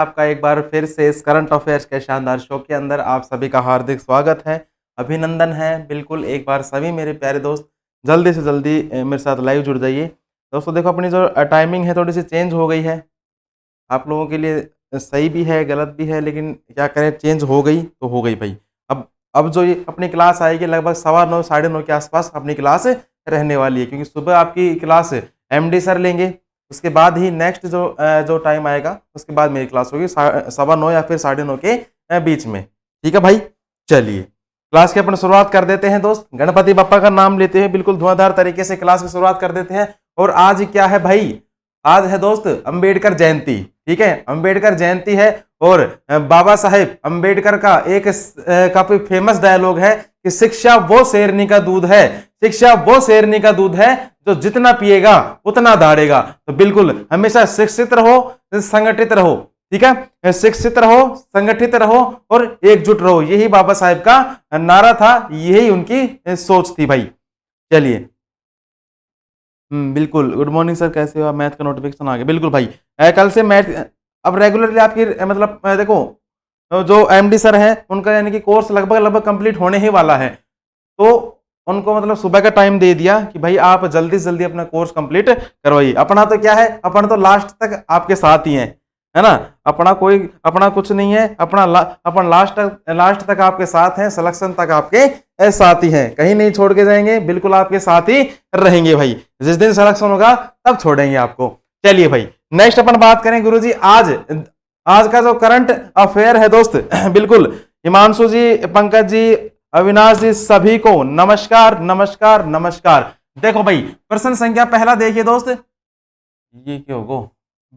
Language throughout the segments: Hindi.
आपका एक बार फिर से इस करंट अफेयर्स के शानदार शो के अंदर आप सभी का हार्दिक स्वागत है, अभिनंदन है। बिल्कुल एक बार सभी मेरे प्यारे दोस्त जल्दी से जल्दी मेरे साथ लाइव जुड़ जाइए। दोस्तों देखो अपनी जो टाइमिंग है थोड़ी सी चेंज हो गई है, आप लोगों के लिए सही भी है गलत भी है, लेकिन क्या करें, चेंज हो गई तो हो गई भाई। अब जो ये अपनी क्लास आएगी लगभग 9:15 9:30 के आसपास अपनी क्लास रहने वाली है, क्योंकि सुबह आपकी क्लास एमडी सर लेंगे, उसके बाद ही नेक्स्ट जो टाइम आएगा उसके बाद मेरी क्लास होगी 9:15 या फिर 9:30 के बीच में। ठीक है भाई, चलिए क्लास की अपन शुरुआत कर देते हैं दोस्त। गणपति बप्पा का नाम लेते हैं, बिल्कुल धुआंधार तरीके से क्लास की शुरुआत कर देते हैं। और आज क्या है भाई, आज है दोस्त अंबेडकर जयंती। ठीक है, अंबेडकर जयंती है और बाबा साहेब अंबेडकर का एक काफी फेमस डायलॉग है कि शिक्षा वो शेरनी का दूध है, शिक्षा वो शेरनी का दूध है जो जितना पिएगा उतना दौड़ेगा। तो बिल्कुल हमेशा शिक्षित रहो, संगठित रहो। ठीक है, शिक्षित रहो, संगठित रहो और एकजुट रहो, यही बाबा साहेब का नारा था, यही उनकी सोच थी भाई। चलिए बिल्कुल, गुड मॉर्निंग सर, कैसे हो आप? मैथ का नोटिफिकेशन आ गया। बिल्कुल भाई, कल से मैथ अब रेगुलरली आपकी मतलब देखो जो एमडी सर हैं उनका यानी कि कोर्स लगभग कंप्लीट होने ही वाला है, तो उनको मतलब सुबह का टाइम दे दिया कि भाई आप जल्दी से जल्दी अपना कोर्स कंप्लीट करवाइए। अपना तो क्या है, अपन तो लास्ट तक आपके साथ ही हैं, है ना। अपना कुछ नहीं है, अपन लास्ट तक आपके साथ हैं, सिलेक्शन तक आपके साथ ही हैं, कहीं नहीं छोड़ के जाएंगे, बिल्कुल आपके साथ ही रहेंगे भाई। जिस दिन सिलेक्शन होगा तब छोड़ेंगे आपको। चलिए भाई, नेक्स्ट अपन बात करें गुरुजी आज का जो करंट अफेयर है दोस्त। बिल्कुल हिमांशु जी, पंकज जी, अविनाश जी, सभी को नमस्कार नमस्कार नमस्कार। देखो भाई प्रश्न संख्या पहला देखिए दोस्त, ये क्या होगा,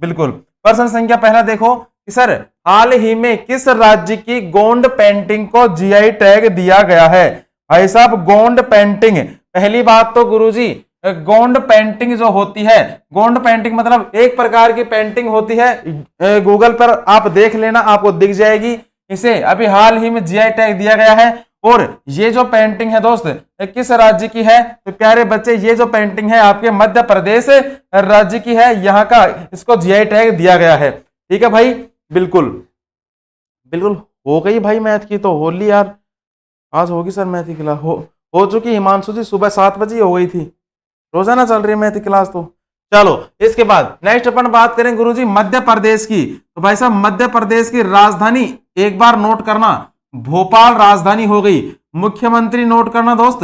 बिल्कुल प्रश्न संख्या पहला देखो कि सर हाल ही में किस राज्य की गोंड पेंटिंग को जीआई टैग दिया गया है। भाई साहब गोंड पेंटिंग, पहली बात तो गुरुजी गोंड पेंटिंग जो होती है, गोंड पेंटिंग मतलब एक प्रकार की पेंटिंग होती है, गूगल पर आप देख लेना आपको दिख जाएगी। इसे अभी हाल ही में जीआई टैग दिया गया है। और ये जो पेंटिंग है दोस्त किस राज्य की है, तो प्यारे बच्चे ये जो पेंटिंग है आपके मध्य प्रदेश राज्य की है, यहाँ का इसको जीआई टैग दिया गया है। ठीक है भाई, बिल्कुल बिल्कुल हो गई भाई मैथ की तो होली यार, आज होगी सर मैथ की क्लास, हो चुकी। हिमांशु जी सुबह 7 बजे हो गई थी, रोजाना चल रही है मैथ की क्लास। तो चलो इसके बाद नेक्स्ट अपन बात करें गुरुजी मध्य प्रदेश की। तो भाई साहब मध्य प्रदेश की राजधानी एक बार नोट करना, भोपाल राजधानी हो गई। मुख्यमंत्री नोट करना दोस्त,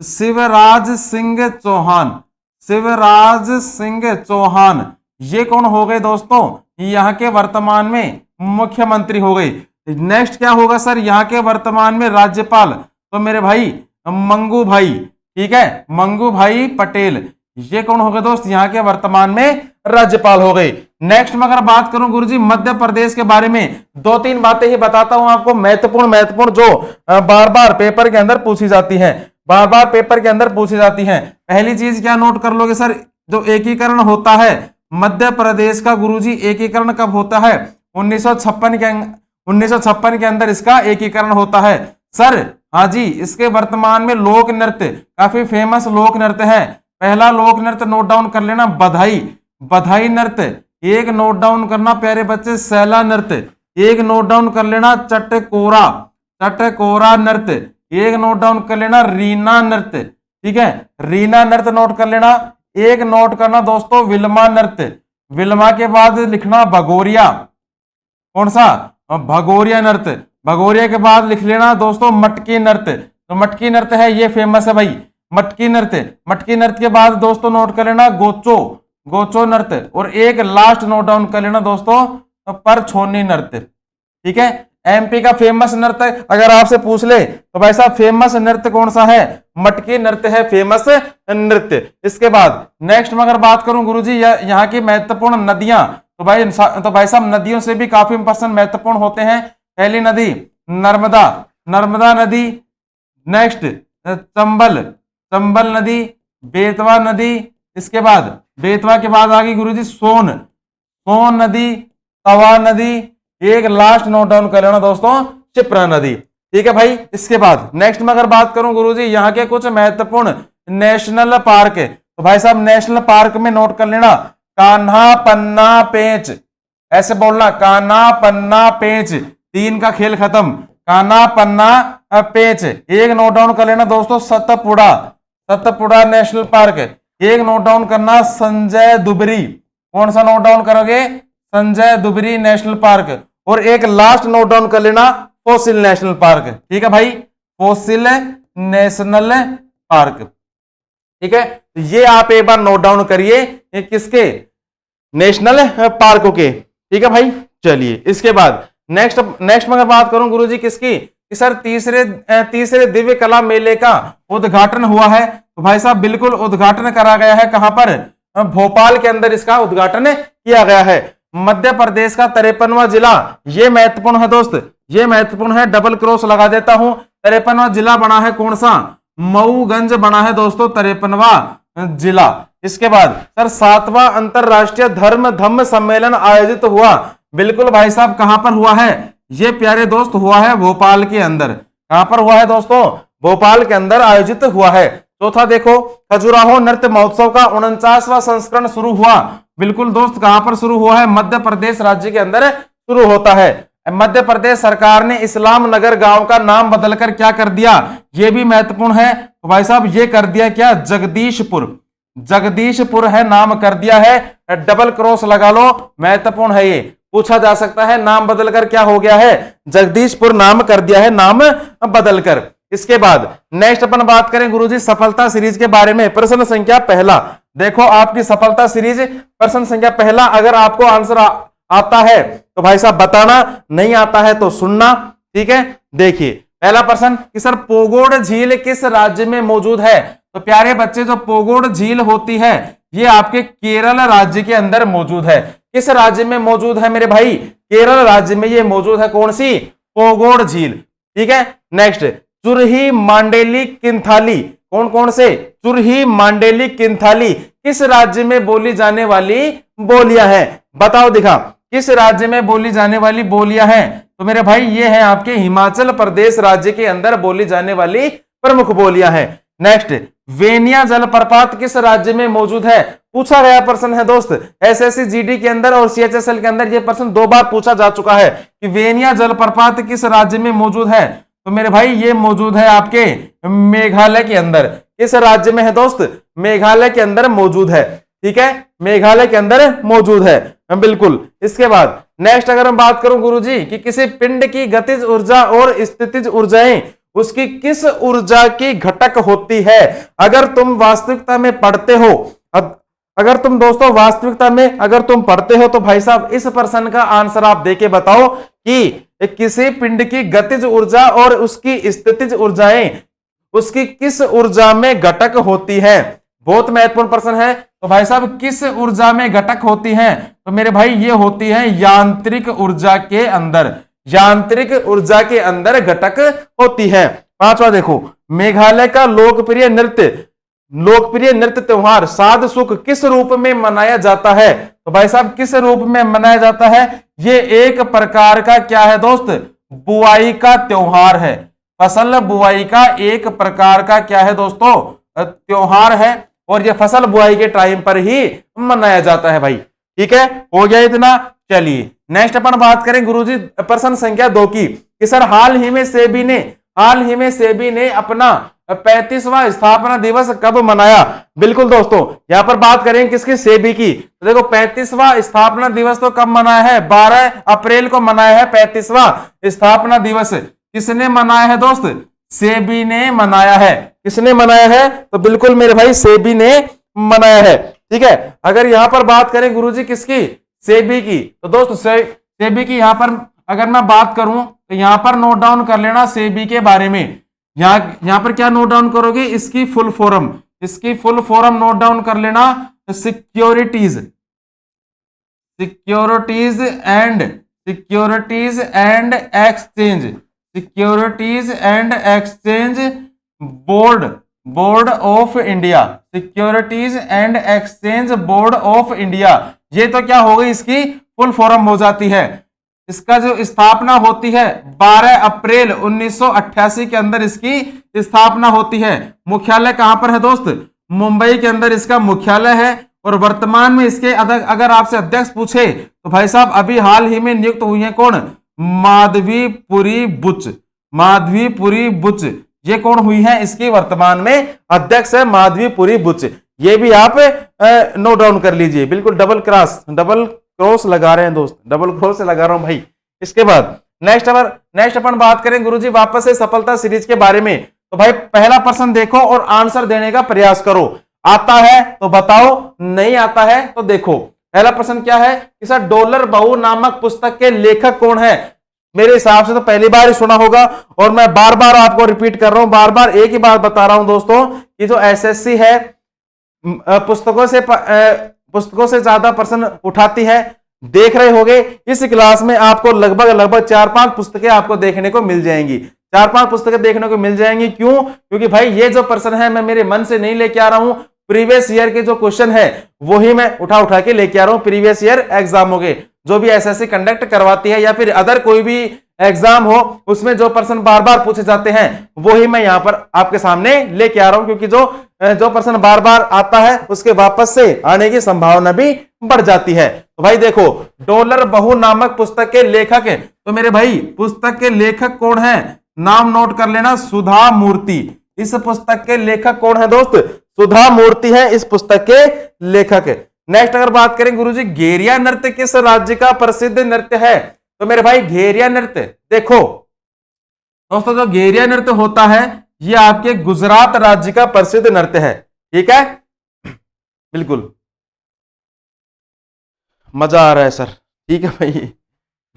शिवराज सिंह चौहान, शिवराज सिंह चौहान। ये कौन हो गए दोस्तों, यहाँ के वर्तमान में मुख्यमंत्री हो गए। नेक्स्ट क्या होगा सर, यहाँ के वर्तमान में राज्यपाल, तो मेरे भाई मंगू भाई। ठीक है, मंगू भाई पटेल, ये कौन हो गए दोस्त, यहाँ के वर्तमान में राज्यपाल हो गए। नेक्स्ट में अगर बात करूं गुरुजी मध्य प्रदेश के बारे में, 2-3 बातें ही बताता हूं आपको महत्वपूर्ण जो बार बार पेपर के अंदर पूछी जाती हैं, बार बार पेपर के अंदर पूछी जाती हैं। पहली चीज क्या नोट कर लोगे सर, जो एकीकरण होता है मध्य प्रदेश का गुरुजी, एकीकरण कब होता है, 1956 के अंदर इसका एकीकरण होता है सर। हाँ जी, इसके वर्तमान में लोक नृत्य काफी फेमस लोक नृत्य है। पहला लोक नृत्य नोट डाउन कर लेना, बधाई नृत्य। एक नोट डाउन करना प्यारे बच्चे, सैला नृत्य। एक नोट डाउन कर लेना, चटकोरा नृत्य। एक नोट डाउन कर लेना, रीना नृत्य। ठीक है, रीना नृत्य नोट कर लेना। एक नोट करना दोस्तों, विल्मा नृत्य। विल्मा के बाद लिखना भगोरिया, कौन सा, भगोरिया नृत्य। भगोरिया के बाद लिख लेना दोस्तों मटकी नृत्य, तो मटकी नृत्य है, ये फेमस है भाई मटकी नृत्य। मटकी नृत्य के बाद दोस्तों नोट कर लेना गोचो नृत्य। और एक लास्ट नोट डाउन कर लेना दोस्तों परछोनी नृत्य। ठीक है, एमपी का फेमस नृत्य अगर आपसे पूछ ले तो भाई साहब फेमस नृत्य कौन सा है, मटकी नृत्य है फेमस नृत्य। इसके बाद नेक्स्ट में अगर बात करूं गुरुजी यहाँ की महत्वपूर्ण नदियां, तो भाई साहब नदियों से भी काफी पर्सन महत्वपूर्ण होते हैं। पहली नदी नर्मदा नदी। नेक्स्ट चंबल नदी, बेतवा नदी। इसके बाद बेतवा के बाद आ गई गुरुजी सोन नदी, तवा नदी। एक लास्ट नोट डाउन कर लेना दोस्तों क्षिप्रा नदी। ठीक है भाई, इसके बाद नेक्स्ट में अगर बात करूं गुरुजी यहाँ के कुछ महत्वपूर्ण नेशनल पार्क, तो भाई साहब नेशनल पार्क में नोट कर लेना कान्हा, पन्ना, पेंच। ऐसे बोलना, काना पन्ना पेंच, 3 का खेल खत्म। काना पन्ना पेंच। एक नोट डाउन कर लेना दोस्तों, सतपुड़ा, सतपुड़ा नेशनल पार्क। एक नोट डाउन करना, संजय दुबरी। कौन सा नोट डाउन करोगे? Sanjay Dubri national park. और एक लास्ट नोट डाउन कर लेना, फोसिल नेशनल पार्क। ठीक है भाई, फोसिल नेशनल पार्क। ठीक है, ये आप एक बार नोट डाउन करिए, किसके? नेशनल पार्कों के। ठीक है भाई, चलिए इसके बाद नेक्स्ट मैं बात करूं गुरुजी किसकी, कि सर तीसरे दिव्य कला मेले का उद्घाटन हुआ है। तो भाई साहब बिल्कुल उद्घाटन करा गया है, कहां पर? भोपाल के अंदर इसका उद्घाटन किया गया है। मध्य प्रदेश का 53वां जिला, ये महत्वपूर्ण है दोस्त, ये महत्वपूर्ण है, डबल क्रॉस लगा देता हूं। 53वां जिला बना है कौन सा? मऊगंज बना है दोस्तों 53वां जिला। इसके बाद सर 7वां अंतरराष्ट्रीय धम्म सम्मेलन आयोजित हुआ। बिल्कुल भाई साहब, कहां पर हुआ है? ये प्यारे दोस्त हुआ है भोपाल के अंदर। कहां पर हुआ है दोस्तों? भोपाल के अंदर आयोजित हुआ है। चौथा देखो, खजुराहो नृत्य महोत्सव का 49वां संस्करण शुरू हुआ। बिल्कुल दोस्त, कहां पर शुरू हुआ है? मध्य प्रदेश राज्य के अंदर शुरू होता है। मध्य प्रदेश सरकार ने इस्लाम नगर गांव का नाम बदलकर क्या कर दिया? यह भी महत्वपूर्ण है। तो भाई साहब ये कर दिया क्या? जगदीशपुर। जगदीशपुर है, नाम कर दिया है। डबल क्रॉस लगा लो, महत्वपूर्ण है, ये पूछा जा सकता है। नाम बदलकर क्या हो गया है? जगदीशपुर नाम कर दिया है, नाम बदलकर। इसके बाद नेक्स्ट अपन बात करें गुरुजी सफलता सीरीज के बारे में। प्रश्न संख्या पहला, देखो आपकी सफलता सीरीज प्रश्न संख्या पहला। अगर आपको आंसर आता है तो भाई साहब बताना, नहीं आता है तो सुनना। ठीक है, देखिए पहला प्रश्न कि सर पोगोड झील किस राज्य में मौजूद है? तो प्यारे बच्चे, जो पोगोड झील होती है ये आपके केरल राज्य के अंदर मौजूद है। किस राज्य में मौजूद है मेरे भाई? केरल राज्य में ये मौजूद है। कौन सी? पोगोड झील। ठीक है, नेक्स्ट चुरही मांडेली किंथाली, कौन कौन से? चुरही मांडेली किंथाली किस राज्य में बोली जाने वाली बोलियां हैं? बताओ दिखा, किस राज्य में बोली जाने वाली बोलियां हैं? तो मेरे भाई ये है आपके हिमाचल प्रदेश राज्य के अंदर बोली जाने वाली प्रमुख बोलियां हैं। नेक्स्ट, वेनिया जलप्रपात किस राज्य में मौजूद है? पूछा गया प्रश्न है दोस्त, एसएससी जीडी के अंदर और सीएचएसएल के अंदर यह प्रश्न 2 बार पूछा जा चुका है कि वेनिया जलप्रपात किस राज्य में मौजूद है। तो मेरे भाई ये मौजूद है आपके मेघालय के अंदर। किस राज्य में है दोस्त? मेघालय के अंदर मौजूद है। ठीक है, मेघालय के अंदर मौजूद है, बिल्कुल। इसके बाद नेक्स्ट अगर मैं बात करूं गुरुजी कि किसी पिंड की गतिज ऊर्जा और स्थितिज ऊर्जाएं उसकी किस ऊर्जा की घटक होती है? अगर तुम वास्तविकता में पढ़ते हो, अगर तुम दोस्तों वास्तविकता में अगर तुम पढ़ते हो तो भाई साहब इस प्रश्न का आंसर आप देके बताओ कि किसी पिंड की गतिज ऊर्जा और उसकी स्थितिज ऊर्जाएं उसकी किस ऊर्जा में घटक होती है? बहुत महत्वपूर्ण प्रश्न है। तो भाई साहब किस ऊर्जा में घटक होती हैं? तो मेरे भाई ये होती है यांत्रिक ऊर्जा के अंदर। यांत्रिक ऊर्जा के अंदर घटक होती है। पांचवा देखो, मेघालय का लोकप्रिय नृत्य त्योहार साध सुख किस रूप में मनाया जाता है? तो भाई साहब किस रूप में मनाया जाता है? ये एक प्रकार का क्या है दोस्त? बुआई का त्योहार है। फसल बुआई का एक प्रकार का क्या है दोस्तों? त्योहार है, और ये फसल बुआई के टाइम पर ही मनाया जाता है भाई। ठीक है, हो गया इतना। चलिए नेक्स्ट अपन बात करें गुरुजी प्रश्न संख्या 2 की कि सर हाल ही में सेबी ने अपना 35वां स्थापना दिवस कब मनाया? बिल्कुल दोस्तों, यहां पर बात करें किसकी? सेबी की। तो देखो 35वां स्थापना दिवस तो कब मनाया है? 12 अप्रैल को मनाया है 35वां स्थापना दिवस। किसने मनाया है दोस्त? सेबी ने मनाया है। किसने मनाया है? तो बिल्कुल मेरे भाई सेबी ने मनाया है। ठीक है, अगर यहां पर बात करें गुरुजी किसकी? सेबी की। तो दोस्त सेबी की यहां पर अगर मैं बात करूं तो यहां पर नोट डाउन कर लेना सेबी के बारे में। यहां पर क्या नोट डाउन करोगे? इसकी फुल फॉर्म नोट डाउन कर लेना, securities and exchange board of India. Securities and exchange board of India, ये तो क्या हो गई? इसकी फुल फॉर्म हो जाती है। इसका जो स्थापना होती है 12 अप्रैल 1988 के अंदर इसकी स्थापना होती है। मुख्यालय कहां पर है दोस्त? मुंबई के अंदर इसका मुख्यालय है। और वर्तमान में इसके अगर आपसे अध्यक्ष पूछे तो भाई साहब अभी हाल ही में नियुक्त हुई है कौन, माधवीपुरी बुच, माधवीपुरी बुच, ये कौन हुई है, इसकी वर्तमान में अध्यक्ष है माधवीपुरी बुच। ये भी आप नोट डाउन कर लीजिए, बिल्कुल डबल क्रॉस लगा रहे हैं दोस्त, डबल क्रॉस लगा रहा हूं भाई। इसके बाद नेक्स्ट अपन बात करें गुरुजी वापस से सफलता सीरीज के बारे में। तो भाई पहला प्रश्न देखो और आंसर देने का प्रयास करो, आता है तो बताओ, नहीं आता है तो देखो। पहला प्रश्न क्या है कि सर डॉलर बहू नामक पुस्तक के लेखक कौन है। मेरे हिसाब से तो पहली बार ही सुना होगा और मैं बार बार आपको रिपीट कर रहा हूं, बार बार एक ही बात बता रहा हूं दोस्तों कि जो एसएससी है पुस्तकों से ज्यादा प्रश्न उठाती है। देख रहे होंगे इस क्लास में आपको लगभग 4-5 पुस्तकें आपको देखने को मिल जाएंगी, 4-5 पुस्तकें देखने को मिल जाएंगी। क्यों? क्योंकि भाई ये जो प्रश्न है मैं मेरे मन से नहीं लेके आ रहा हूं, प्रीवियस ईयर के जो क्वेश्चन है वही मैं उठा के लेके आ रहा हूं। प्रीवियस ईयर एग्जामों के जो भी एसएससी कंडक्ट करवाती है या फिर अदर कोई भी एग्जाम हो उसमें जो प्रश्न बार बार पूछे जाते हैं वही मैं यहां पर आपके सामने लेके आ रहा हूं, क्योंकि जो प्रश्न बार बार आता है उसके वापस से आने की संभावना भी बढ़ जाती है। तो भाई देखो डॉलर बहू नामक पुस्तक के लेखक है, तो मेरे भाई पुस्तक के लेखक कौन है, नाम नोट कर लेना, सुधा मूर्ति। इस पुस्तक के लेखक कौन है दोस्त, सुधा मूर्ति है इस पुस्तक के लेखक। नेक्स्ट अगर बात करें गुरुजी घेरिया नृत्य किस राज्य का प्रसिद्ध नृत्य है, तो मेरे भाई घेरिया नृत्य देखो दोस्तों जो घेरिया नृत्य होता है ये आपके गुजरात राज्य का प्रसिद्ध नृत्य है। ठीक है, बिल्कुल मजा आ रहा है सर। ठीक है भाई,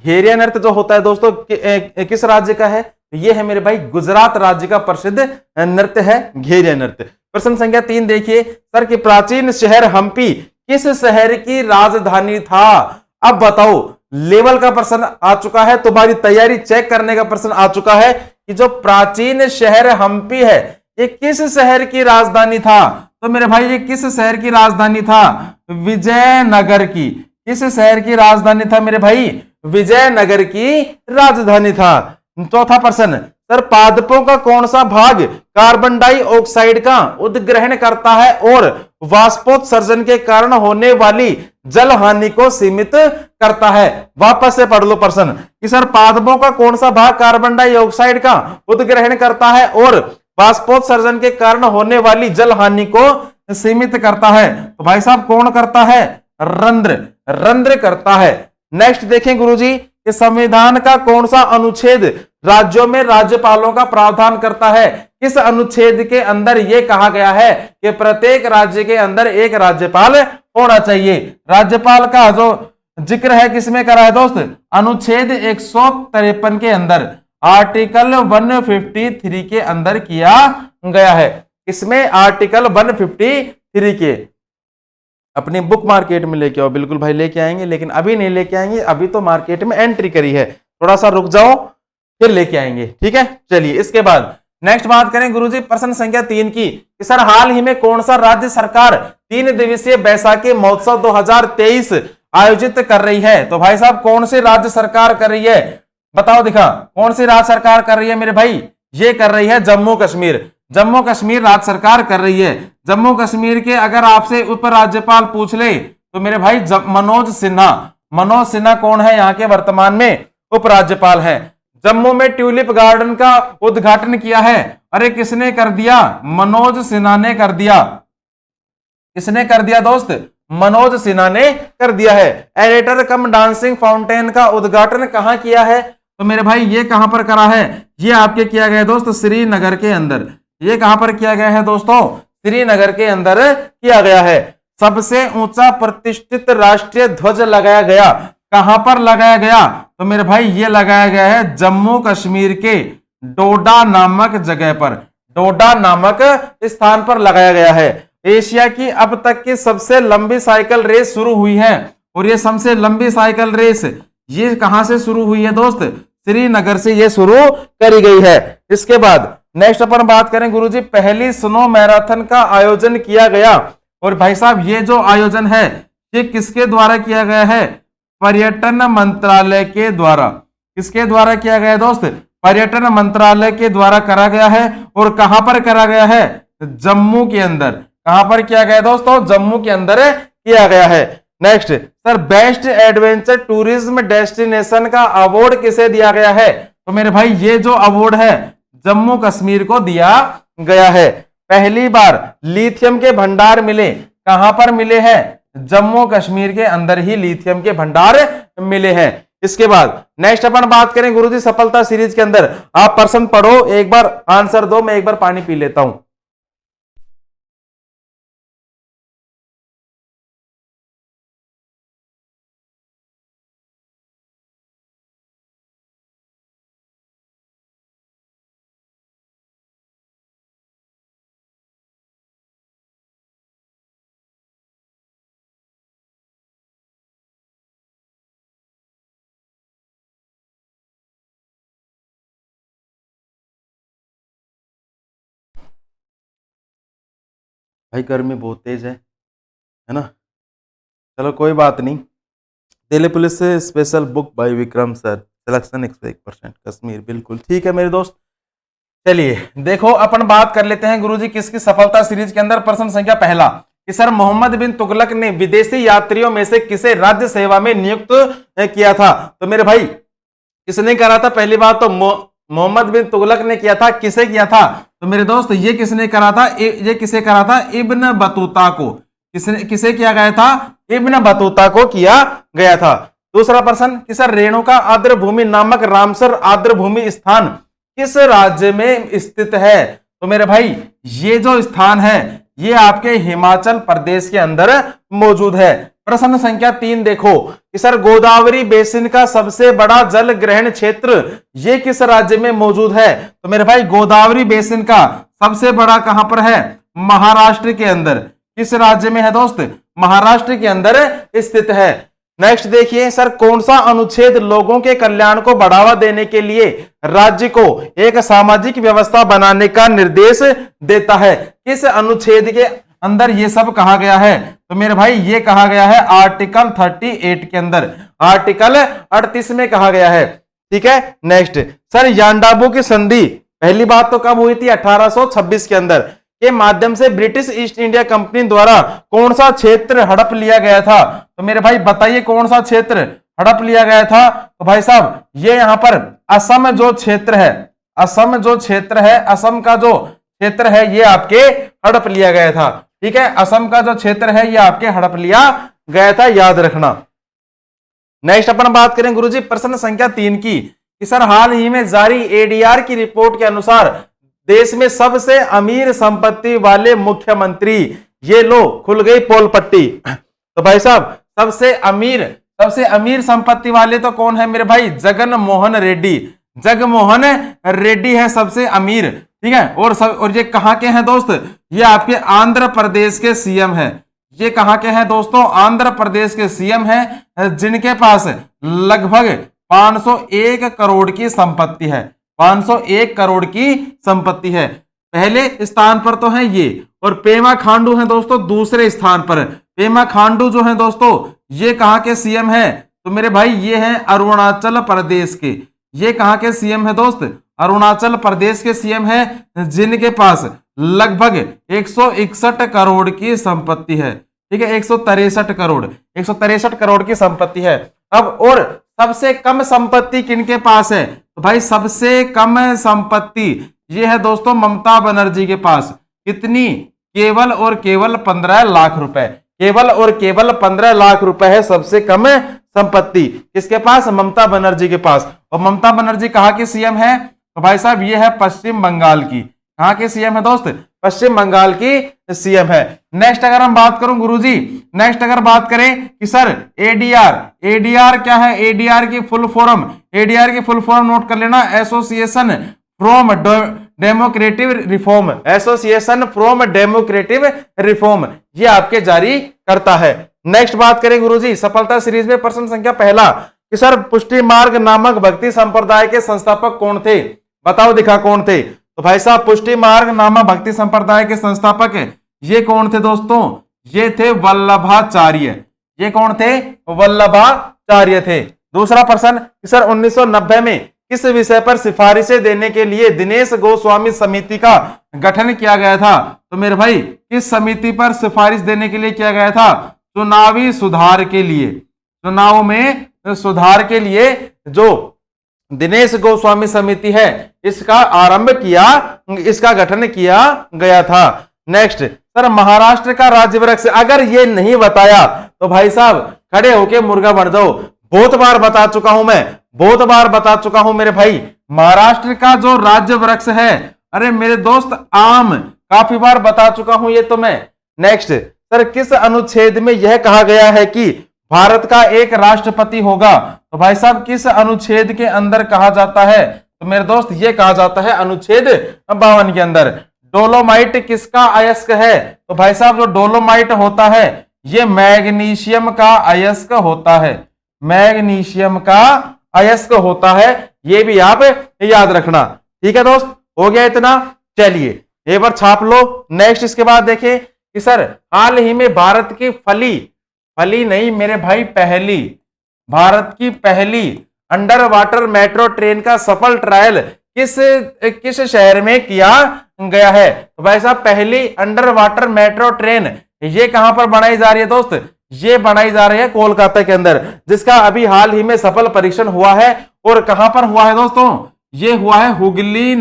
घेरिया नृत्य जो होता है दोस्तों किस राज्य का है, ये है मेरे भाई गुजरात राज्य का प्रसिद्ध नृत्य है घेरिया नृत्य। प्रश्न संख्या 3 देखिए सर कि प्राचीन शहर हम्पी किस शहर की राजधानी था। अब बताओ लेवल का प्रश्न आ चुका है, तुम्हारी तैयारी चेक करने का प्रश्न आ चुका है कि जो प्राचीन शहर हम्पी है ये किस शहर की राजधानी था। तो मेरे भाई ये किस शहर की राजधानी था, विजयनगर की। किस शहर की राजधानी था मेरे भाई, विजयनगर की राजधानी था। चौथा प्रश्न सर पादपों का कौन सा भाग कार्बन डाइऑक्साइड का उद्ग्रहण करता है और वाष्पोत्सर्जन के कारण होने वाली जल हानि को सीमित करता है। वापस से पढ़ लो प्रश्न कि सर पादपों का कौन सा भाग कार्बन डाइऑक्साइड का उद्ग्रहण करता है और वाष्पोत्सर्जन के कारण होने वाली जल हानि को सीमित करता है। तो भाई साहब कौन करता है, रंध्र करता है। नेक्स्ट देखें गुरुजी कि संविधान का कौन सा अनुच्छेद राज्यों में राज्यपालों का प्रावधान करता है। किस अनुच्छेद के अंदर यह कहा गया है कि प्रत्येक राज्य के अंदर एक राज्यपाल होना चाहिए। राज्यपाल का जो जिक्र है किसमें करा है दोस्त, अनुच्छेद 153 के अंदर, आर्टिकल 153 के अंदर किया गया है। इसमें आर्टिकल 153 के अपनी बुक मार्केट में लेके आओ, बिल्कुल भाई लेके आएंगे, लेकिन अभी नहीं लेके आएंगे, अभी तो मार्केट में एंट्री करी है, थोड़ा सा रुक जाओ फिर लेके आएंगे। ठीक है, चलिए इसके बाद नेक्स्ट बात करें गुरुजी प्रश्न संख्या 3 की कि सर हाल ही में कौन सा राज्य सरकार 3 दिवसीय बैसाखी महोत्सव 2023 आयोजित कर रही है। तो भाई साहब कौन सी राज्य सरकार कर रही है, बताओ दिखा, कौन सी राज्य सरकार कर रही है मेरे भाई, ये कर रही है जम्मू कश्मीर। जम्मू कश्मीर राज्य सरकार कर रही है। जम्मू कश्मीर के अगर आपसे उप राज्यपाल पूछ ले तो मेरे भाई मनोज सिन्हा कौन है, यहाँ के वर्तमान में उप राज्यपाल है। जम्मू में ट्यूलिप गार्डन का उद्घाटन किया है, अरे किसने कर दिया, मनोज सिन्हा ने कर दिया। किसने कर दिया दोस्त, मनोज सिन्हा ने कर दिया है। एडिटर कम डांसिंग फाउंटेन का उद्घाटन कहां किया है, तो मेरे भाई ये कहां पर करा है, ये आपके किया गया है दोस्त श्रीनगर के अंदर। ये कहां पर किया गया है दोस्तों, श्रीनगर के अंदर किया गया है। सबसे ऊंचा प्रतिष्ठित राष्ट्रीय ध्वज लगाया गया, कहां पर लगाया गया, तो मेरे भाई ये लगाया गया है जम्मू कश्मीर के डोडा नामक जगह पर, डोडा नामक स्थान पर लगाया गया है। एशिया की अब तक की सबसे लंबी साइकिल रेस शुरू हुई है, और ये सबसे लंबी साइकिल रेस ये कहां से शुरू हुई है दोस्त, श्रीनगर से ये शुरू करी गई है। इसके बाद नेक्स्ट अपन बात करें गुरुजी पहली स्नो मैराथन का आयोजन किया गया, और भाई साहब ये जो आयोजन है ये किसके द्वारा किया गया है, पर्यटन मंत्रालय के द्वारा। किसके द्वारा किया गया दोस्त, पर्यटन मंत्रालय के द्वारा करा गया है। और कहां पर करा गया है, जम्मू के अंदर। कहां पर किया गया दोस्तों, जम्मू के अंदर किया गया है। Next sir, best adventure tourism destination का अवार्ड किसे दिया गया है? तो मेरे भाई ये जो अवार्ड है जम्मू कश्मीर को दिया गया है। पहली बार लिथियम के भंडार मिले, कहां पर मिले हैं? जम्मू कश्मीर के अंदर ही लिथियम के भंडार मिले हैं। इसके बाद नेक्स्ट अपन बात करें गुरुजी सफलता सीरीज के अंदर, आप प्रश्न पढ़ो, एक बार आंसर दो, मैं एक बार पानी पी लेता हूं। भाई गर्मी बहुत तेज है ना? चलो कोई बात नहीं। दिल्ली पुलिस से special book by Vikram sir, selection 101% Kashmir, बिल्कुल ठीक है मेरे दोस्त। चलिए देखो अपन बात कर लेते हैं गुरुजी किसकी सफलता सीरीज के अंदर। प्रश्न संख्या पहला कि सर मोहम्मद बिन तुगलक ने विदेशी यात्रियों में से किसे राज्य सेवा में नियुक्त किया था? तो मेरे भाई किसने करा था? पहली बात तो मोहम्मद बिन तुगलक ने किया था। किसे किया था? तो मेरे दोस्त ये किसने करा था? ये किसे करा था? इब्न बतूता को। किसे किया गया था? इब्न बतूता को किया गया था। दूसरा प्रश्न कि सर रेणुका आर्द्र भूमि नामक रामसर आर्द्र भूमि स्थान किस राज्य में स्थित है? तो मेरे भाई ये जो स्थान है ये आपके हिमाचल प्रदेश के अंदर मौजूद है। प्रश्न संख्या 3 देखो कि सर गोदावरी बेसिन का सबसे बड़ा जल ग्रहण क्षेत्र ये किस राज्य में मौजूद है? तो मेरे भाई गोदावरी बेसिन का सबसे बड़ा कहां पर है? महाराष्ट्र के अंदर। किस राज्य में है दोस्त? महाराष्ट्र के अंदर स्थित है। नेक्स्ट देखिए सर कौन सा अनुच्छेद लोगों के कल्याण को बढ़ावा देने के लिए राज्य को एक सामाजिक व्यवस्था बनाने का निर्देश देता है? किस अनुच्छेद के अंदर ये सब कहा गया है? तो मेरे भाई ये कहा गया है आर्टिकल 38 के अंदर, आर्टिकल 38 में कहा गया है। ठीक है। नेक्स्ट सर यांडाबू की संधि पहली बात तो कब हुई थी? 1826 के अंदर के माध्यम से ब्रिटिश ईस्ट इंडिया कंपनी द्वारा कौन सा क्षेत्र हड़प लिया गया था? तो मेरे भाई बताइए कौन सा क्षेत्र हड़प लिया गया था? तो भाई साहब ये यहां पर असम जो क्षेत्र है, असम जो क्षेत्र है, असम का जो क्षेत्र है ये आपके हड़प लिया गया था। ठीक है, असम का जो क्षेत्र है ये आपके हड़प लिया गया था, याद रखना। नेक्स्ट अपन बात करें गुरुजी प्रश्न संख्या 3 की कि सर हाल ही में जारी एडीआर की रिपोर्ट के अनुसार देश में सबसे अमीर संपत्ति वाले मुख्यमंत्री, ये लो खुल गई पोल पट्टी। तो भाई साहब सबसे अमीर संपत्ति वाले तो कौन है मेरे भाई? जगन मोहन रेड्डी। जगमोहन रेड्डी है सबसे अमीर। ठीक है, और ये कहां के हैं दोस्त? ये आपके आंध्र प्रदेश के सीएम है। ये कहां के हैं दोस्तों? आंध्र प्रदेश के सीएम हैं जिनके पास लगभग 501 करोड़ की संपत्ति है। 501 करोड़ की संपत्ति है। पहले स्थान पर तो है ये, और पेमा खांडू है दोस्तों दूसरे स्थान पर। पेमा खांडू जो है दोस्तों ये कहां के सीएम है? तो मेरे भाई ये हैं अरुणाचल प्रदेश के। ये कहां के सीएम है दोस्त? अरुणाचल प्रदेश के सीएम है जिनके पास लगभग 161 करोड़ की संपत्ति है। ठीक है, 163 करोड़ की संपत्ति है। अब और सबसे कम संपत्ति किनके पास है? तो भाई सबसे कम संपत्ति ये है दोस्तों ममता बनर्जी के पास। कितनी? केवल और केवल 15 लाख रुपए। केवल और केवल 15 लाख रुपए है सबसे कम संपत्ति। किसके पास? ममता बनर्जी के पास। और ममता बनर्जी कहाँ की सीएम है? तो भाई साहब ये है पश्चिम बंगाल की। कहाँ के सीएम है दोस्त? पश्चिम बंगाल की सीएम है। नेक्स्ट अगर हम बात करूं गुरुजी, नेक्स्ट अगर बात करें कि सर एडीआर क्या है? एडीआर की फुल फॉर्म नोट कर लेना, association from democratic reform. Association from democratic reform ये आपके जारी करता है। नेक्स्ट बात करें गुरुजी सफलता सीरीज में प्रश्न संख्या पहला कि सर पुष्टि मार्ग नामक भक्ति संप्रदाय के संस्थापक कौन थे? बताओ दिखा कौन थे? तो भाई साहब पुष्टि मार्ग नामक भक्ति संप्रदाय के संस्थापक ये कौन थे दोस्तों? ये थे वल्लभाचार्य। ये कौन थे? वल्लभाचार्य थे। दूसरा प्रश्न कि सर 1990 में किस विषय पर सिफारिशें देने के लिए दिनेश गोस्वामी समिति का गठन किया गया था? तो मेरे भाई किस समिति पर सिफारिश देने के लिए किया गया था? चुनावी सुधार के लिए, चुनाव में सुधार के लिए जो दिनेश गोस्वामी समिति है इसका आरंभ किया, इसका गठन किया गया था। नेक्स्ट सर, महाराष्ट्र का राज्य वृक्ष, अगर ये नहीं बताया तो भाई साहब खड़े होके मुर्गा बन जाओ। बहुत बार बता चुका हूं मैं, बहुत बार बता चुका हूं मेरे भाई, महाराष्ट्र का जो राज्य वृक्ष है, अरे मेरे दोस्त आम, काफी बार बता चुका हूं ये तो मैं। नेक्स्ट सर, किस अनुच्छेद में यह कहा गया है कि भारत का एक राष्ट्रपति होगा? तो भाई साहब किस अनुच्छेद के अंदर कहा जाता है? तो मेरे दोस्त ये कहा जाता है अनुच्छेद 52 के अंदर। डोलोमाइट किसका अयस्क है? तो भाई साहब जो डोलोमाइट होता है ये मैग्नीशियम का अयस्क होता है, मैग्नीशियम का अयस्क होता है, ये भी आप याद रखना। ठीक है दोस्त, हो गया इतना, चलिए एक बार छाप लो। नेक्स्ट इसके बाद देखिए कि सर हाल ही में भारत की फली नहीं मेरे भाई, पहली, भारत की पहली अंडर वाटर मेट्रो ट्रेन का सफल ट्रायल किस शहर में किया गया है? तो भाई साहब पहली अंडर वाटर मेट्रो ट्रेन ये कहां पर बनाई जा रही है दोस्त? ये बनाई जा रही है कोलकाता के अंदर, जिसका अभी हाल ही में सफल परीक्षण हुआ है। और कहां पर हुआ है दोस्तों? ये हुआ है हुगली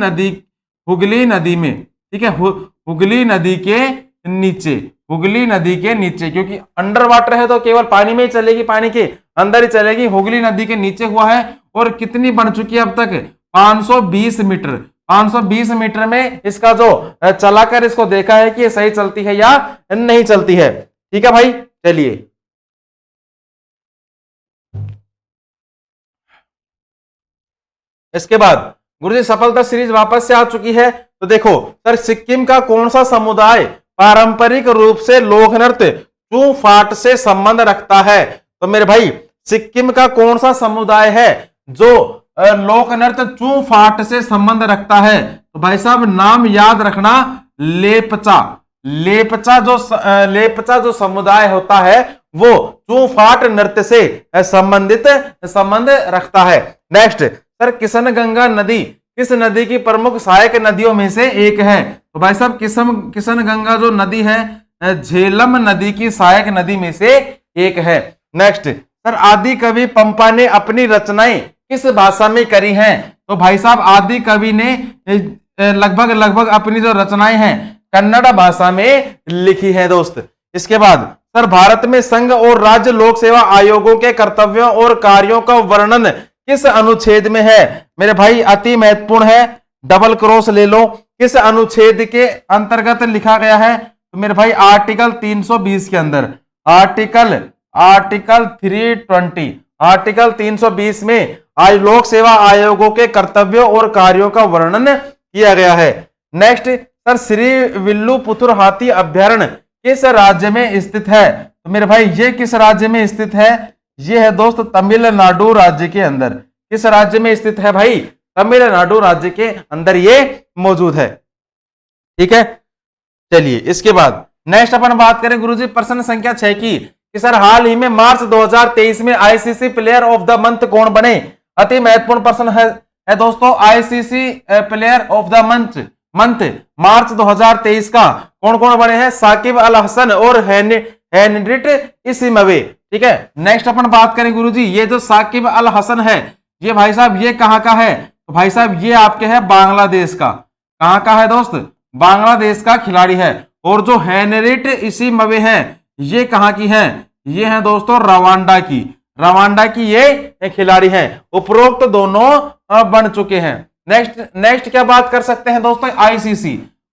नदी में, ठीक है, हुगली नदी के नीचे, हुगली नदी के नीचे, क्योंकि अंडर वाटर है तो केवल पानी में ही चलेगी, पानी के अंदर ही चलेगी, हुगली नदी के नीचे हुआ है। और कितनी बन चुकी है अब तक? 520 मीटर, 520 मीटर में इसका जो चलाकर इसको देखा है कि ये सही चलती है या नहीं चलती है। ठीक है भाई, चलिए इसके बाद गुरुजी सफलता सीरीज वापस से आ चुकी है। तो देखो सर, सिक्किम का कौन सा समुदाय पारंपरिक रूप से लोक नृत्य चू फाट से संबंध रखता है? तो मेरे भाई सिक्किम का कौन सा समुदाय है जो लोक नृत्य चू फाट से संबंध रखता है? तो भाई साहब नाम याद रखना, लेपचा। लेपचा जो समुदाय होता है वो चू फाट नृत्य से संबंध रखता है। नेक्स्ट सर, किशनगंगा नदी किस नदी की प्रमुख सहायक नदियों में से एक है? तो भाई साहब किशनगंगा जो नदी है झेलम नदी की सहायक नदी में से एक है। नेक्स्ट सर, आदि कवि पंपा ने अपनी रचनाएं किस भाषा में करी हैं? तो भाई साहब आदि कवि ने लगभग अपनी जो रचनाएं हैं कन्नड़ भाषा में लिखी है दोस्त। इसके बाद सर, भारत में संघ और राज्य लोक सेवा आयोगों के कर्तव्यों और कार्यों का वर्णन किस अनुच्छेद में है? मेरे भाई अति महत्वपूर्ण है, डबल क्रॉस ले लो। किस अनुच्छेद के अंतर्गत लिखा गया है? तो मेरे भाई आर्टिकल 320 के अंदर, आर्टिकल 320, आर्टिकल 320 में आज लोक सेवा आयोगों के कर्तव्यों और कार्यों का वर्णन किया गया है। नेक्स्ट सर, श्री विल्लुपुतुर हाथी अभ्यारण्य किस राज्य में स्थित है? तो मेरे भाई ये किस राज्य में स्थित है? ये है दोस्त तमिलनाडु राज्य के अंदर। किस राज्य में स्थित है भाई? तमिलनाडु राज्य के अंदर ये मौजूद है। ठीक है, चलिए इसके बाद नेक्स्ट अपन बात करें गुरुजी प्रश्न संख्या 6 की कि सर हाल ही में मार्च 2023 में ICC player of the month कौन बने? अति महत्वपूर्ण प्रश्न है दोस्तों। ICC player of the month March 2023 का कौन कौन बने हैं? साकिब अल हसन और हेनरिट इसिमवे। ठीक है, नेक्स्ट अपन बात करें गुरुजी, ये जो साकिब अल हसन है ये भाई साहब ये कहां का है? तो भाई साहब ये आपके है बांग्लादेश का। कहां का है दोस्त? बांग्लादेश का खिलाड़ी है। और जो हेनरिट इसिमवे है ये कहां की है? ये है दोस्तों रवांडा की, रवांडा की ये खिलाड़ी है। उपरोक्त दोनों बन चुके हैं। नेक्स्ट क्या बात कर सकते हैं दोस्तों?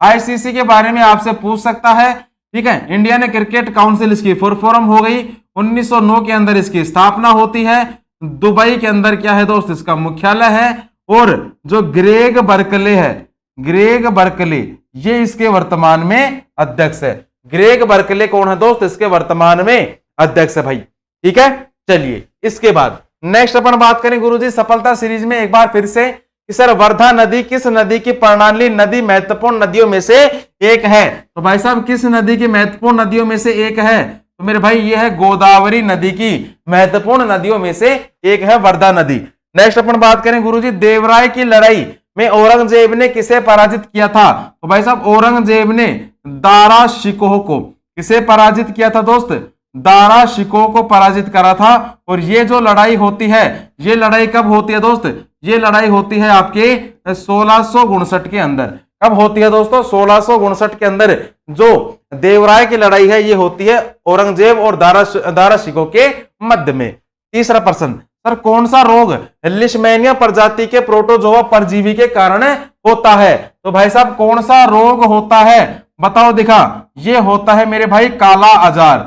आईसीसी के बारे में आपसे पूछ सकता है। ठीक है, इंडियन क्रिकेट काउंसिल इसकी फॉर्म हो गई 1909 के अंदर इसकी स्थापना होती है। दुबई के अंदर क्या है दोस्त? इसका मुख्यालय है। और जो ग्रेग बर्कले है, ग्रेग बर्कले ये इसके वर्तमान में अध्यक्ष है। ग्रेग बर्कले कौन है दोस्त? इसके वर्तमान में अध्यक्ष है भाई। ठीक है, चलिए इसके बाद नेक्स्ट अपन बात करें गुरुजी सफलता सीरीज में एक बार फिर से कि सर वर्धा नदी किस नदी की प्रणाली नदी महत्वपूर्ण नदियों में से एक है? तो भाई साहब किस नदी की महत्वपूर्ण नदियों में से एक है? तो मेरे भाई ये है गोदावरी नदी की महत्वपूर्ण नदियों में से एक है वर्धा नदी। नेक्स्ट अपन बात करें गुरुजी देवराय की लड़ाई में औरंगजेब ने किसे पराजित किया था? तो भाई साहब औरंगजेब ने दारा शिकोह को किसे पराजित किया था दोस्त? दारा शिकोह को पराजित करा था। और ये जो लड़ाई होती है, ये लड़ाई कब होती है दोस्त? ये लड़ाई होती है आपके 1659 के अंदर। कब होती है दोस्तों? 1659 के अंदर जो देवराय की लड़ाई है ये होती है औरंगजेब और दारा शिकोह के मध्य में। तीसरा प्रश्न, सर कौन सा रोग लिशमैनिया प्रजाति के प्रोटोजोआ परजीवी के कारण होता है? तो भाई साहब कौन सा रोग होता है बताओ दिखा। ये होता है मेरे भाई काला आजार।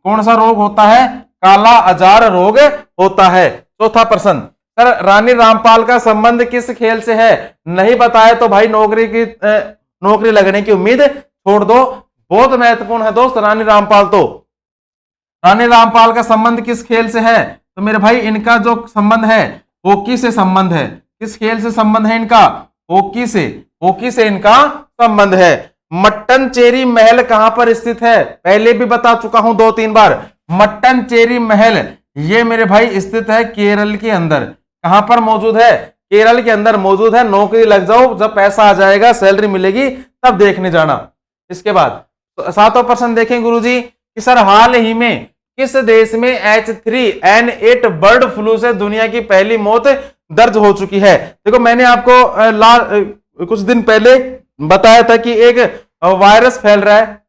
कौन सा रोग होता है? काला आजार रोग होता है। चौथा प्रश्न, सर रानी रामपाल का संबंध किस खेल से है? नहीं बताया तो भाई नौकरी लगने की उम्मीद छोड़ दो। बहुत महत्वपूर्ण है दोस्त रानी रामपाल। तो रानी रामपाल का संबंध किस खेल से है? तो मेरे भाई इनका जो संबंध है हॉकी से संबंध है। किस खेल से संबंध है इनका? हॉकी से। हॉकी से इनका संबंध है। मट्टनचेरी महल कहां पर स्थित है? पहले भी बता चुका हूं 2-3 बार। मट्टनचेरी महल ये मेरे भाई स्थित है केरल के अंदर। कहां पर मौजूद है? केरल के अंदर मौजूद है। नौकरी लग जाओ, जब पैसा आ जाएगा सैलरी मिलेगी तब देखने जाना। इसके बाद 7वां प्रश्न देखें गुरुजी कि सर हाल ही में किस देश में H3N8 बर्ड फ्लू से दुनिया की पहली मौत दर्ज हो चुकी है? देखो मैंने आपको कुछ दिन पहले बताया था कि एक वायरस फैल रहा है,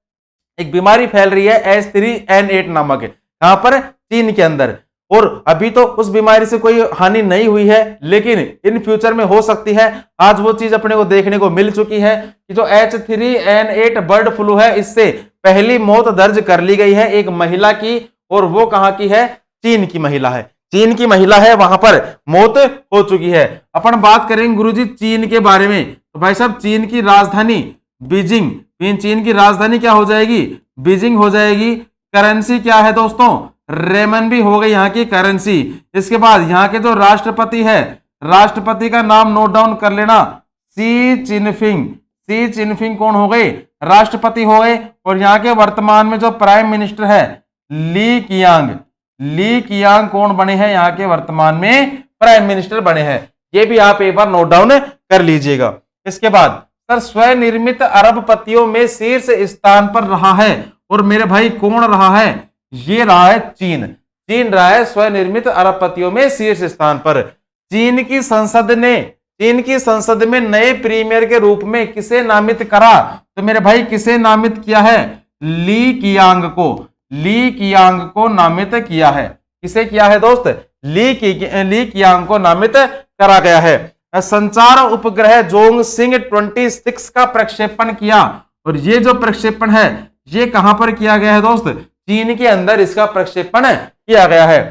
एक बीमारी फैल रही है H3N8 नामक। कहां पर? चीन के अंदर। और अभी तो उस बीमारी से कोई हानि नहीं हुई है, लेकिन इन फ्यूचर में हो सकती है। आज वो चीज अपने को देखने को मिल चुकी है कि जो H3N8 बर्ड फ्लू है इससे पहली मौत दर्ज कर ली गई है एक महिला की। और वो कहां की है? चीन की महिला है। चीन की महिला है, वहां पर मौत हो चुकी है। अपन बात करेंगे गुरुजी चीन के बारे में। तो भाई साहब चीन की राजधानी बीजिंग। चीन की राजधानी क्या हो जाएगी? बीजिंग हो जाएगी। करेंसी क्या है दोस्तों? रेमनबी हो गई यहाँ की करेंसी। इसके बाद यहाँ के जो राष्ट्रपति है, राष्ट्रपति का नाम नोट डाउन कर लेना, शी चिनफिंग। शी चिनफिंग कौन हो गए? राष्ट्रपति हो गए। और यहाँ के वर्तमान में जो प्राइम मिनिस्टर है ली कियांग। ली कियांग कौन बने हैं? यहाँ के वर्तमान में प्राइम मिनिस्टर बने हैं। ये भी आप एक बार नोट डाउन कर लीजिएगा। इसके बाद सर स्वनिर्मित अरबपतियों में शीर्ष स्थान पर रहा है। और मेरे भाई कौन रहा है? ये रहा है चीन। चीन रहा है स्वनिर्मित अरबपतियों में शीर्ष स्थान पर। चीन की संसद में नए प्रीमियर के रूप में किसे नामित करा? तो मेरे भाई किसे नामित किया है? ली कियांग को। ली कियांग को नामित किया है। किसे किया है दोस्त? ली कियांग को नामित करा गया है। संचार उपग्रह जोंग सिंह 26 का प्रक्षेपण किया। और ये जो प्रक्षेपण है ये कहां पर किया गया है दोस्त? चीन के अंदर इसका प्रक्षेपण किया गया है।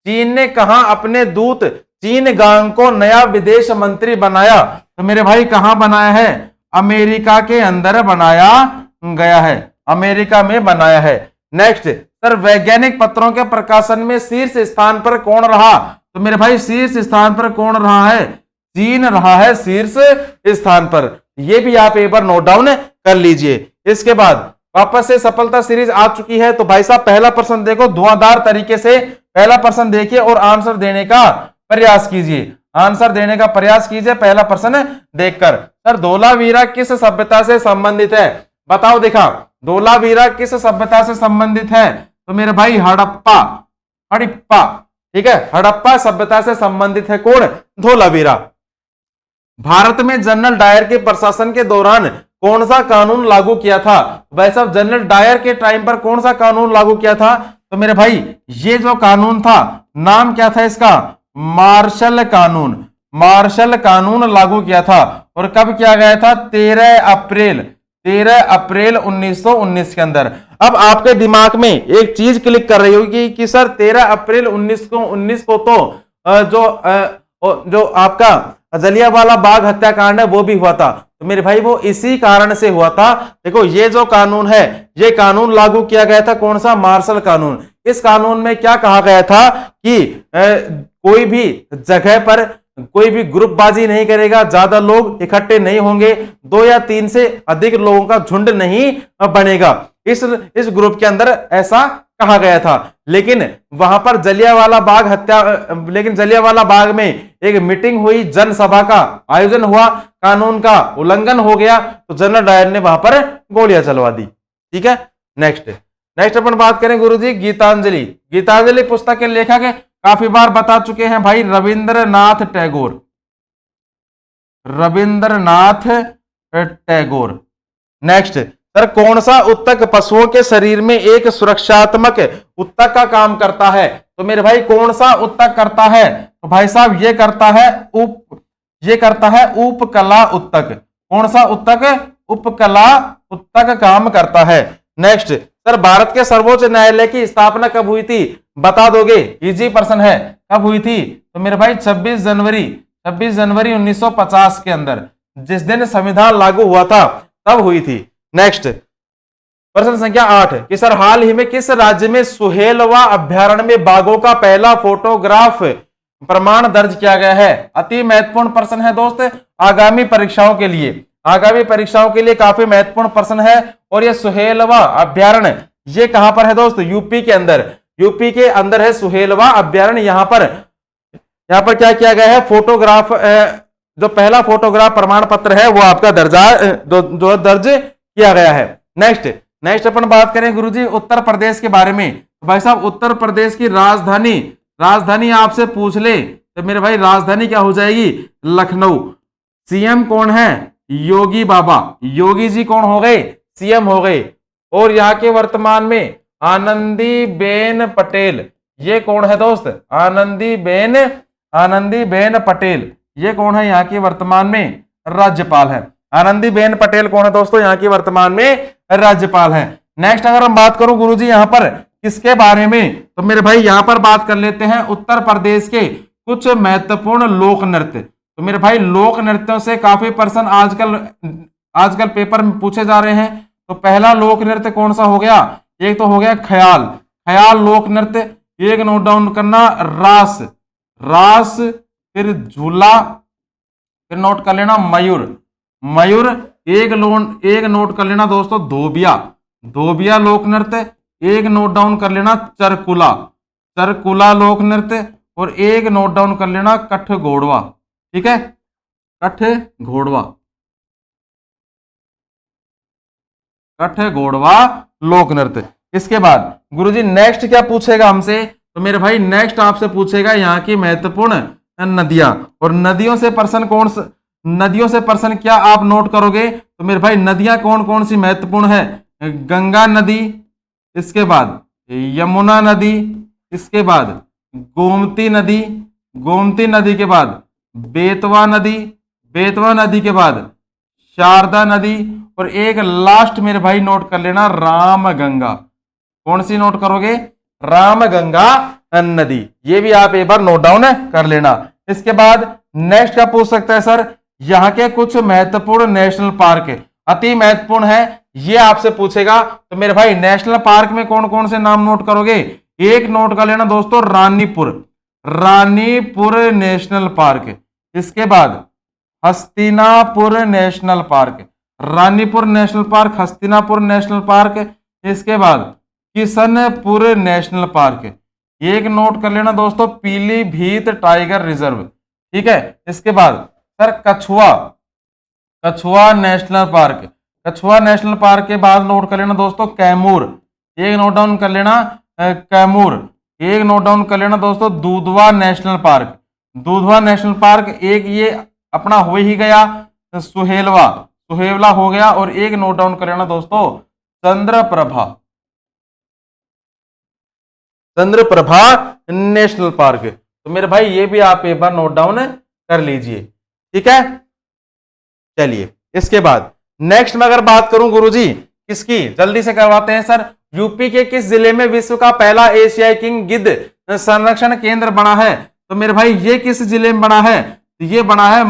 चीन ने कहा अपने दूत चीन गांग को नया विदेश मंत्री बनाया? तो मेरे भाई कहां बनाया है? अमेरिका के अंदर बनाया गया है। अमेरिका में बनाया है। नेक्स्ट सर वैज्ञानिक पत्रों के प्रकाशन में शीर्ष स्थान पर कौन रहा? तो मेरे भाई शीर्ष स्थान पर कौन रहा है? चीन रहा है शीर्ष स्थान पर। यह भी आप एक बार नोट डाउन कर लीजिए। इसके बाद वापस से सफलता सीरीज आ चुकी है। तो भाई साहब पहला प्रश्न देखो धुआंधार तरीके से। पहला प्रश्न देखिए और आंसर देने का प्रयास कीजिए। आंसर देने का प्रयास कीजिए पहला प्रश्न देखकर। सर धोलावीरा किस सभ्यता से संबंधित है? बताओ देखा। धोलावीरा किस सभ्यता से संबंधित है? तो मेरे भाई हड़प्पा। ठीक है, हड़प्पा सभ्यता से संबंधित है कौन? धोलावीरा। भारत में जनरल डायर के प्रशासन के दौरान कौन सा कानून लागू किया था? भाई साहब जनरल डायर के टाइम पर कौन सा कानून लागू किया था? तो मेरे भाई ये जो कानून था नाम क्या था इसका? मार्शल कानून। मार्शल कानून लागू किया था। और कब किया गया था? 13 अप्रैल 1919 के अंदर। अब आपके दिमाग में एक चीज क्लिक कर रही होगी कि सर 13 अप्रैल 1919 को तो जो आपका जलियांवाला बाग हत्याकांड है वो भी हुआ था। तो मेरे भाई वो इसी कारण से हुआ था। देखो ये जो कानून है ये कानून लागू किया गया था कौन सा? मार्शल कानून। इस कानून में क्या कहा गया था कि कोई भी जगह पर कोई भी ग्रुपबाजी नहीं करेगा, ज्यादा लोग इकट्ठे नहीं होंगे, 2 या 3 से अधिक लोगों का झुंड नहीं बनेगा। इस ग्रुप के अंदर ऐसा कहा गया था। लेकिन वहां पर जलियांवाला बाग में एक मीटिंग हुई, जनसभा का आयोजन हुआ, कानून का उल्लंघन हो गया तो जनरल डायर ने वहां पर गोलियां चलवा दी। ठीक है, नेक्स्ट नेक्स्ट अपन बात करें गुरुजी गीतांजलि। गीतांजलि पुस्तक के लेखक काफी बार बता चुके हैं भाई, रविंद्रनाथ टैगोर। रविंद्रनाथ टैगोर। नेक्स्ट सर, कौन सा उत्तक पशुओं के शरीर में एक सुरक्षात्मक उत्तक का काम करता है? तो मेरे भाई कौन सा उत्तक करता है? तो भाई साहब ये करता है उपकला उत्तक। कौन सा उत्तक? उपकला उत्तक काम करता है। नेक्स्ट सर, भारत के सर्वोच्च न्यायालय की स्थापना कब हुई थी? बता दोगे? इजी प्रश्न है, कब हुई थी? तो मेरे भाई 26 जनवरी 1950 के अंदर, जिस दिन संविधान लागू हुआ था तब हुई थी। नेक्स्ट प्रश्न संख्या 8 कि सर हाल ही में किस राज्य में सुहेलवा अभ्यारण्य में बाघों का पहला फोटोग्राफ प्रमाण दर्ज किया गया है? अति महत्वपूर्ण प्रश्न है दोस्त, आगामी परीक्षाओं के लिए काफी महत्वपूर्ण प्रश्न है। और ये सुहेलवा अभ्यारण्य ये कहां पर है दोस्त? यूपी के अंदर है सुहेलवा अभ्यारण्य। यहां पर क्या किया गया है? फोटोग्राफ, जो पहला फोटोग्राफ प्रमाण पत्र है वो आपका जो दर्ज किया गया है। नेक्स्ट अपन बात करें गुरुजी उत्तर प्रदेश के बारे में। तो भाई साहब उत्तर प्रदेश की राजधानी आपसे पूछ ले तो मेरे भाई राजधानी क्या हो जाएगी? लखनऊ। सीएम कौन है? योगी बाबा। योगी जी कौन हो गए? सीएम हो गए। और यहाँ के वर्तमान में आनंदीबेन पटेल, ये कौन है दोस्त? आनंदीबेन पटेल, ये कौन है? यहाँ की वर्तमान में राज्यपाल है। आनंदीबेन पटेल कौन है दोस्तों? यहाँ की वर्तमान में राज्यपाल है। नेक्स्ट अगर हम बात करूं गुरुजी यहाँ पर किसके बारे में, तो मेरे भाई यहाँ पर बात कर लेते हैं उत्तर प्रदेश के कुछ महत्वपूर्ण लोक नृत्य। तो मेरे भाई लोक नृत्यों से काफी प्रश्न आजकल पेपर में पूछे जा रहे हैं। तो पहला लोक नृत्य कौन सा हो गया? एक तो हो गया ख्याल लोक नृत्य। एक नोट डाउन करना, रास, फिर झूला, फिर नोट कर लेना मयूर। एक नोट कर लेना दोस्तों धोबिया लोक नृत्य। एक नोट डाउन कर लेना चरकुला लोक नृत्य। और एक नोट डाउन कर लेना कठघोड़वा। ठीक है, कठघोड़वा लोक नृत्य। इसके बाद गुरुजी नेक्स्ट क्या पूछेगा हमसे? तो मेरे भाई नेक्स्ट आपसे पूछेगा यहाँ की महत्वपूर्ण नदियां। और नदियों से प्रश्न क्या आप नोट करोगे? तो मेरे भाई नदियां कौन कौन सी महत्वपूर्ण है? गंगा नदी, इसके बाद यमुना नदी, इसके बाद गोमती नदी के बाद बेतवा नदी के बाद शारदा नदी। और एक लास्ट मेरे भाई नोट कर लेना रामगंगा। कौन सी नोट करोगे? रामगंगा नदी। ये भी आप एक बार नोट डाउन कर लेना। इसके बाद नेक्स्ट क्या पूछ सकता है सर? यहाँ के कुछ महत्वपूर्ण नेशनल पार्क अति महत्वपूर्ण है, ये आपसे पूछेगा। तो मेरे भाई नेशनल पार्क में कौन कौन से नाम नोट करोगे? एक नोट कर लेना दोस्तों रानीपुर नेशनल पार्क। इसके बाद Hastinapur national park, Ranipur national park, Hastinapur national park. इसके बाद किशनपुर नेशनल पार्क। एक नोट कर लेना दोस्तों पीलीभीत टाइगर रिजर्व। ठीक है, इसके बाद सर कछुआ नेशनल पार्क के बाद नोट कर लेना दोस्तों कैमूर। एक नोट डाउन कर लेना कैमूर। एक नोट डाउन कर लेना दोस्तों दुधवा नेशनल पार्क। एक ये अपना हो ही गया सुहेलवा हो गया। और एक नोट डाउन कर लेना दोस्तों चंद्रप्रभा नेशनल पार्क। तो मेरे भाई ये भी आप एक बार नोट डाउन कर लीजिए। ठीक है, चलिए इसके बाद नेक्स्ट में अगर बात करूं गुरुजी किसकी, जल्दी से करवाते हैं सर। यूपी के किस जिले में विश्व का पहला एशियाई किंग गिद्ध संरक्षण केंद्र बना है? तो मेरे भाई ये किस जिले में बना है? ये बना है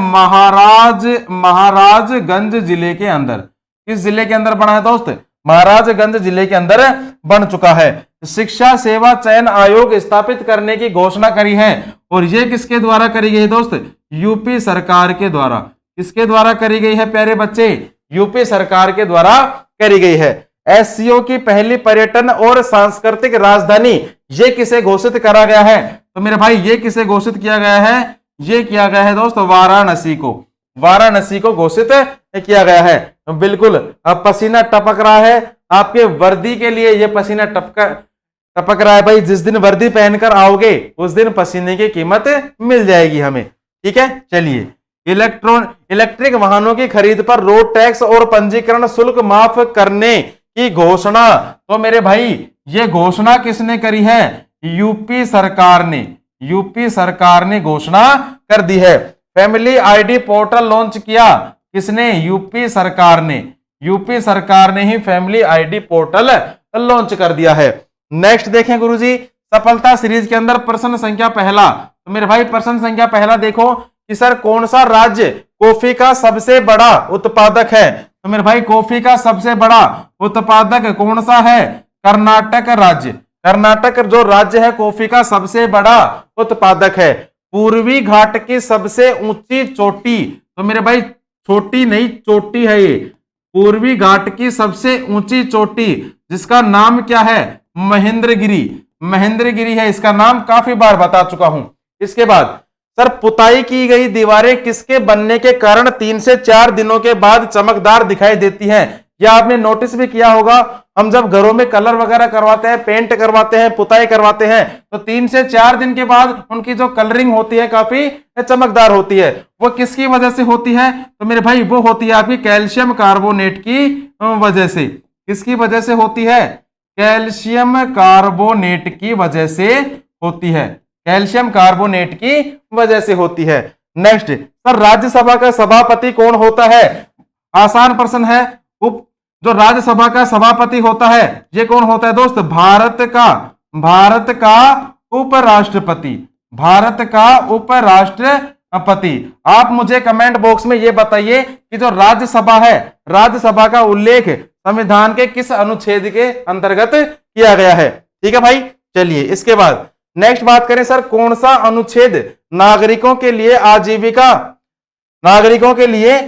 महाराजगंज जिले के अंदर। किस जिले के अंदर बना है दोस्त? महाराजगंज जिले के अंदर बन चुका है। शिक्षा सेवा चयन आयोग स्थापित करने की घोषणा करी है। और ये किसके द्वारा करी गई है दोस्त? यूपी सरकार के द्वारा। किसके द्वारा करी गई है प्यारे बच्चे? यूपी सरकार के द्वारा करी गई है। एससीओ की पहली पर्यटन और सांस्कृतिक राजधानी ये किसे घोषित करा गया है? तो मेरे भाई ये किसे घोषित किया गया है? ये किया गया है दोस्तों वाराणसी को घोषित किया गया है। बिल्कुल अब पसीना टपक रहा है आपके वर्दी के लिए ये पसीना टपक रहा है भाई। जिस दिन वर्दी पहनकर आओगे उस दिन पसीने की कीमत मिल जाएगी हमें, ठीक है। चलिए, इलेक्ट्रिक वाहनों की खरीद पर रोड टैक्स और पंजीकरण शुल्क माफ करने की घोषणा। तो मेरे भाई ये घोषणा किसने करी है? यूपी सरकार ने, यूपी सरकार ने घोषणा कर दी है। फैमिली आईडी पोर्टल लॉन्च किया किसने? यूपी सरकार ने, यूपी सरकार ने ही फैमिली आईडी पोर्टल लॉन्च कर दिया है। नेक्स्ट देखें गुरुजी, सफलता सीरीज के अंदर प्रश्न संख्या पहला। तो मेरे भाई प्रश्न संख्या पहला देखो कि सर कौन सा राज्य कॉफी का सबसे बड़ा उत्पादक है? तो मेरे भाई कॉफी का सबसे बड़ा उत्पादक कौन सा है? कर्नाटक राज्य। कर्नाटक जो राज्य है कॉफी का सबसे बड़ा उत्पादक है। पूर्वी घाट की सबसे ऊंची चोटी, तो मेरे भाई छोटी नहीं चोटी है ये, पूर्वी घाट की सबसे ऊंची चोटी जिसका नाम क्या है? महेंद्रगिरी। महेंद्रगिरी है इसका नाम, काफी बार बता चुका हूं। इसके बाद सर पुताई की गई दीवारें किसके बनने के कारण 3 से 4 दिनों के बाद चमकदार दिखाई देती हैं? या आपने नोटिस भी किया होगा, हम जब घरों में कलर वगैरह करवाते हैं, पेंट करवाते हैं, पुताई करवाते हैं, तो 3 से 4 दिन के बाद उनकी जो कलरिंग होती है काफी चमकदार होती है। वो किसकी वजह से होती है? तो मेरे भाई वो होती है आपकी कैल्शियम कार्बोनेट की वजह से। किसकी वजह से होती है? कैल्शियम कार्बोनेट की वजह से होती है, कैल्शियम कार्बोनेट की वजह से होती है। नेक्स्ट सर राज्यसभा का सभापति कौन होता है? आसान प्रश्न है। जो राज्यसभा का सभापति होता है ये कौन होता है दोस्त? भारत का उपराष्ट्रपति, भारत का उपराष्ट्रपति। आप मुझे कमेंट बॉक्स में ये बताइए कि जो राज्यसभा है, राज्यसभा का उल्लेख संविधान के किस अनुच्छेद के अंतर्गत किया गया है? ठीक है भाई। चलिए इसके बाद नेक्स्ट बात करें सर, कौन सा अनुच्छेद नागरिकों के लिए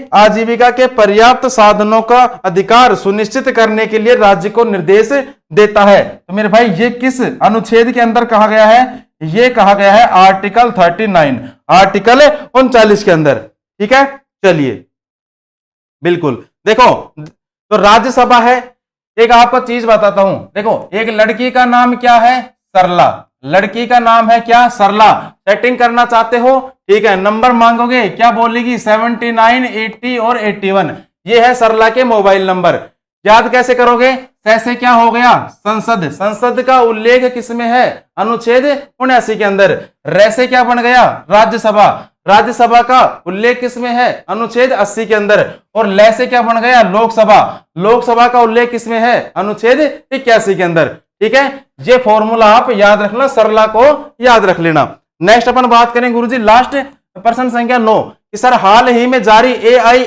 आजीविका के पर्याप्त साधनों का अधिकार सुनिश्चित करने के लिए राज्य को निर्देश देता है? तो मेरे भाई ये किस अनुच्छेद के अंदर कहा गया है? ये कहा गया है आर्टिकल 39, आर्टिकल 39 के अंदर, ठीक है। चलिए बिल्कुल देखो, तो राज्यसभा है। एक आपको चीज बताता हूं, देखो एक लड़की का नाम क्या है? सरला। लड़की का नाम है क्या? सरला। सेटिंग करना चाहते हो? ठीक है, नंबर मांगोगे, क्या बोलेगी? 79, 80 और 81। ये है सरला के मोबाइल नंबर। याद कैसे करोगे? कैसे क्या हो गया? संसद। संसद का उल्लेख किसमें है? अनुच्छेद 79 के अंदर। रैसे क्या बन गया? राज्यसभा। राज्यसभा का उल्लेख किसमें है? अनुच्छेद 80 के अंदर। और ले से क्या बन गया? लोकसभा। लोकसभा का उल्लेख किसमें है? अनुच्छेद 81 के अंदर। ठीक है, ये फॉर्मूला आप याद रखना, सरला को याद रख लेना। नेक्स्ट अपन बात करें गुरुजी लास्ट प्रश्न संख्या 9 कि सर हाल ही में जारी एआई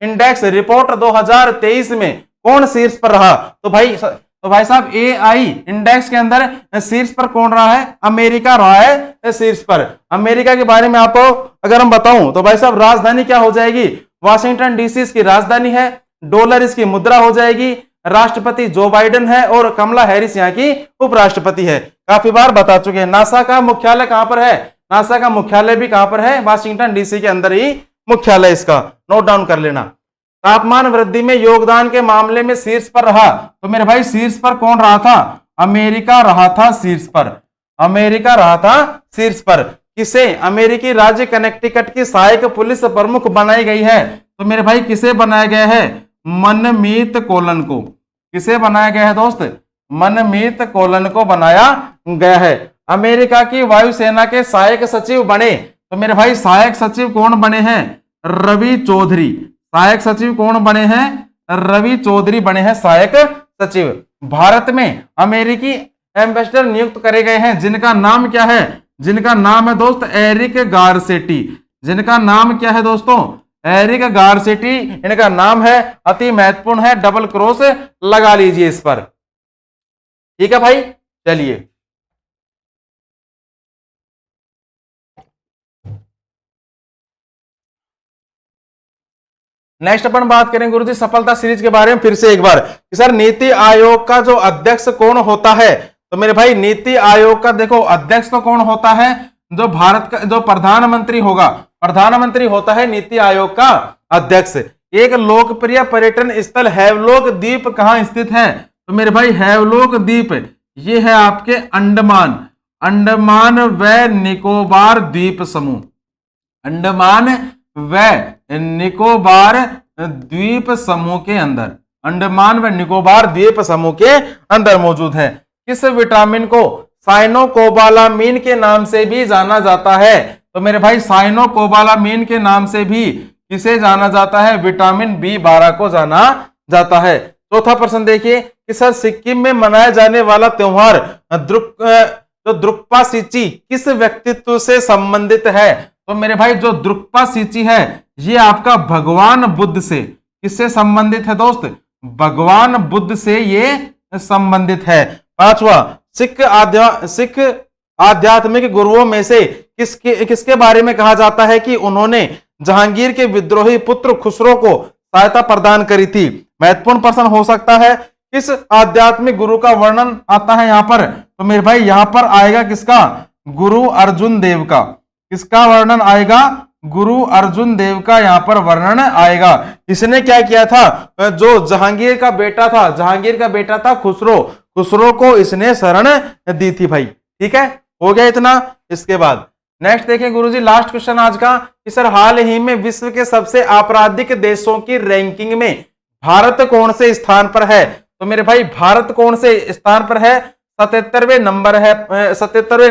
इंडेक्स रिपोर्ट 2023 में कौन शीर्ष पर रहा? तो भाई साहब एआई इंडेक्स के अंदर शीर्ष पर कौन रहा है? अमेरिका रहा है शीर्ष पर। अमेरिका के बारे में आपको अगर हम बताऊं तो भाई साहब राजधानी क्या हो जाएगी? वाशिंगटन डीसी इसकी राजधानी है, डॉलर इसकी मुद्रा हो जाएगी, राष्ट्रपति जो बाइडेन है और कमला हैरिस यहाँ की उपराष्ट्रपति है। काफी बार बता चुके हैं। नासा का मुख्यालय कहां पर है? नासा का मुख्यालय भी कहां पर है? वाशिंगटन डीसी के अंदर ही मुख्यालय इसका, नोट डाउन कर लेना। तापमान वृद्धि में योगदान के मामले में शीर्ष पर रहा, तो मेरे भाई शीर्ष पर कौन रहा था? अमेरिका रहा था शीर्ष पर। अमेरिका रहा था शीर्ष पर। किसे? अमेरिकी राज्य कनेक्टिकट की सहायक पुलिस प्रमुख बनाई गई है। तो मेरे भाई किसे बनाया गया है? मनमीत कोलन को। किसे बनाया गया है दोस्त? मनमीत कोलन को बनाया गया है। अमेरिका की वायुसेना के सहायक सचिव बने, तो मेरे भाई सहायक सचिव कौन बने हैं? रवि चौधरी। सहायक सचिव कौन बने हैं? रवि चौधरी बने हैं सहायक सचिव। भारत में अमेरिकी एम्बेसडर नियुक्त करे गए हैं जिनका नाम क्या है? जिनका नाम है दोस्त एरिक गारसेटी। जिनका नाम क्या है दोस्तों? एरिक गारसेटी इनका नाम है। अति महत्वपूर्ण है, डबल क्रॉस लगा लीजिए इस पर। ठीक है भाई। चलिए नेक्स्ट अपन बात करें गुरुजी सफलता सीरीज के बारे में फिर से एक बार कि सर नीति आयोग का जो अध्यक्ष कौन होता है? तो मेरे भाई नीति आयोग का देखो अध्यक्ष तो कौन होता है? जो भारत का जो प्रधानमंत्री होगा, प्रधानमंत्री होता है नीति आयोग का अध्यक्ष। एक लोकप्रिय पर्यटन स्थल हैवलॉक द्वीप कहाँ स्थित है? तो मेरे भाई हैवलॉक द्वीप ये है आपके अंडमान व निकोबार द्वीप समूह, अंडमान व निकोबार द्वीप समूह के अंदर, अंडमान व निकोबार द्वीप समूह के अंदर मौजूद है। किस विटामिन को साइनोकोबालामीन के नाम से भी जाना जाता है? तो मेरे भाई साइनोकोबालामीन के नाम से भी किसे जाना जाता है? विटामिन B12 को जाना जाता है। चौथा प्रश्न देखिए कि सर सिक्किम में मनाया जाने वाला त्योहार द्रुक्पा सिंची किस व्यक्तित्व से संबंधित है? तो मेरे भाई जो द्रुक्पा सिंची है ये आपका भगवान बुद्ध से, किससे संबंधित है दोस्त? भगवान बुद्ध से ये संबंधित है। पांचवा, सिख आध्यात्मिक गुरुओं में से किसके बारे में कहा जाता है कि उन्होंने जहांगीर के विद्रोही पुत्र खुसरो को सहायता प्रदान करी थी? महत्वपूर्ण प्रश्न हो सकता है। किस आध्यात्मिक गुरु का वर्णन आता है यहाँ पर? तो मेरे भाई यहाँ पर आएगा किसका? गुरु अर्जुन देव का। किसका वर्णन आएगा? गुरु अर्जुन देव का यहाँ पर वर्णन आएगा। इसने क्या किया था? जो जहांगीर का बेटा था खुसरो को इसने शरण दी थी भाई। ठीक है, हो गया इतना। इसके बाद नेक्स्ट देखें गुरुजी, लास्ट क्वेश्चन आज का कि सर हाल ही में विश्व के सबसे आपराधिक देशों की रैंकिंग में भारत कौन से स्थान पर है? तो मेरे भाई भारत कौन से स्थान पर है? 77वें